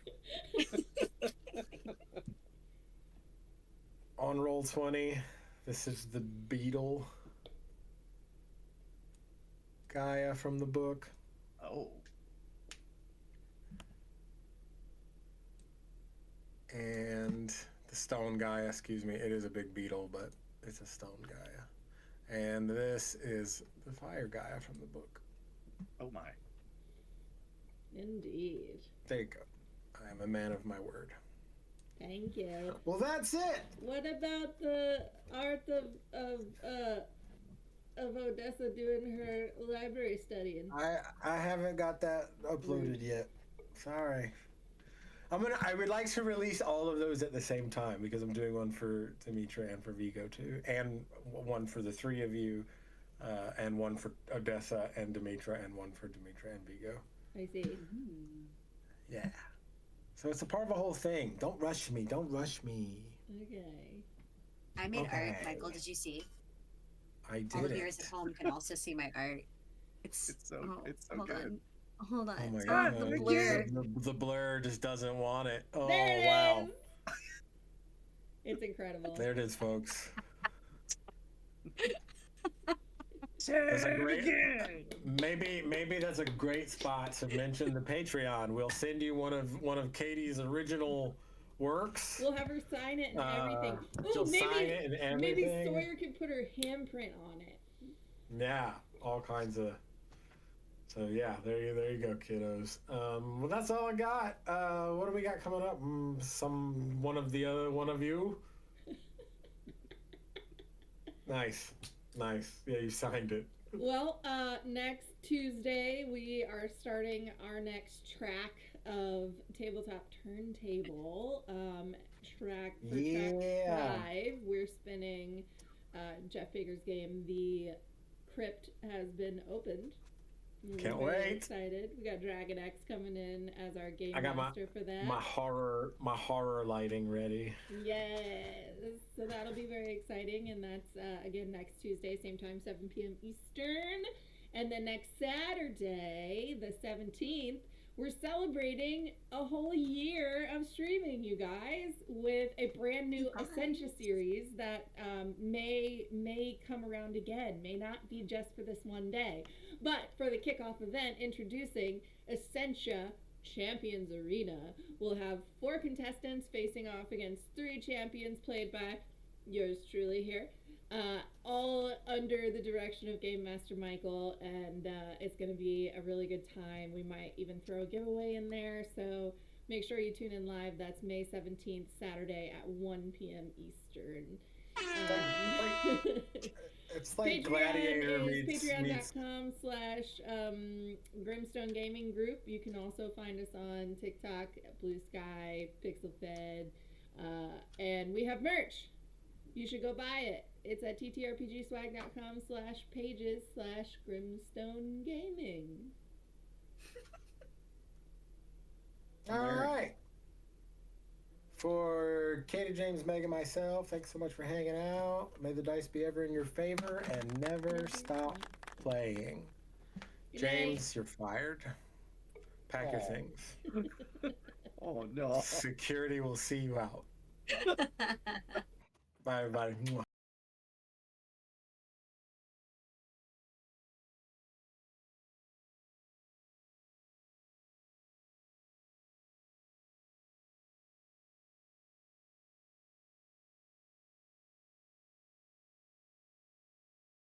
On roll 20, this is the beetle. Gaia from the book. Oh. And the stone Gaia, excuse me. It is a big beetle, but it's a stone Gaia. And this is the fire Gaia from the book. Oh my. Indeed. There you go. I am a man of my word. Thank you. Well, that's it. What about the art of Odessa doing her library studying? I haven't got that uploaded yet. Sorry. I would like to release all of those at the same time, because I'm doing one for Dimitra and for Vigo too, and one for the three of you, and one for Odessa and Dimitra, and one for Dimitra and Vigo. I see. Yeah. So it's a part of the whole thing. Don't rush me. Don't rush me. Okay. I made Okay. art. Michael, did you see? I All did the viewers it. at home can also see my art. It's so hold good. on. Hold on. Oh my Ah, god. the blur. The blur just doesn't want it. Oh, There it wow. is! It's incredible. There it is, folks. That's a great, maybe that's a great spot to mention the Patreon. We'll send you one of Katie's original works. We'll have her sign it and everything. She'll Ooh, sign it and maybe everything. Sawyer can put her handprint on it. Yeah, all kinds of. So yeah, there you go, kiddos. Well, that's all I got. What do we got coming up? One of you. Nice. Yeah, you signed it. Well, next Tuesday we are starting our next track of Tabletop Turntable. Track Yeah. 5. We're spinning Jeff Baker's game. The Crypt has been opened. We're Can't very wait. excited. We got Dragon X coming in as our game I got master for that. My horror lighting ready. Yes, so that'll be very exciting, and that's again next Tuesday, same time, 7 p.m. Eastern. And then next Saturday, the 17th, we're celebrating a whole year of streaming, you guys, with a brand new Ascensia series that may come around again, may not be just for this one day. But for the kickoff event, introducing Ascensia Champions Arena. We'll have 4 contestants facing off against 3 champions played by yours truly here, all under the direction of Game Master Michael, and it's going to be a really good time. We might even throw a giveaway in there, so make sure you tune in live. That's May 17th, Saturday at 1 p.m. Eastern. It's like Patreon Gladiator is meets patreon.com/Grimstone Gaming Group. You can also find us on TikTok, Blue Sky, PixelFed, and we have merch. You should go buy it. It's at ttrpgswag.com/pages/Grimstone Gaming. All right. For Katie, James, Meg, and myself, thanks so much for hanging out. May the dice be ever in your favor and never stop playing. Good James, you're fired. Pack your Aw. things. Oh no. Security will see you out. Bye, everybody. Mwah.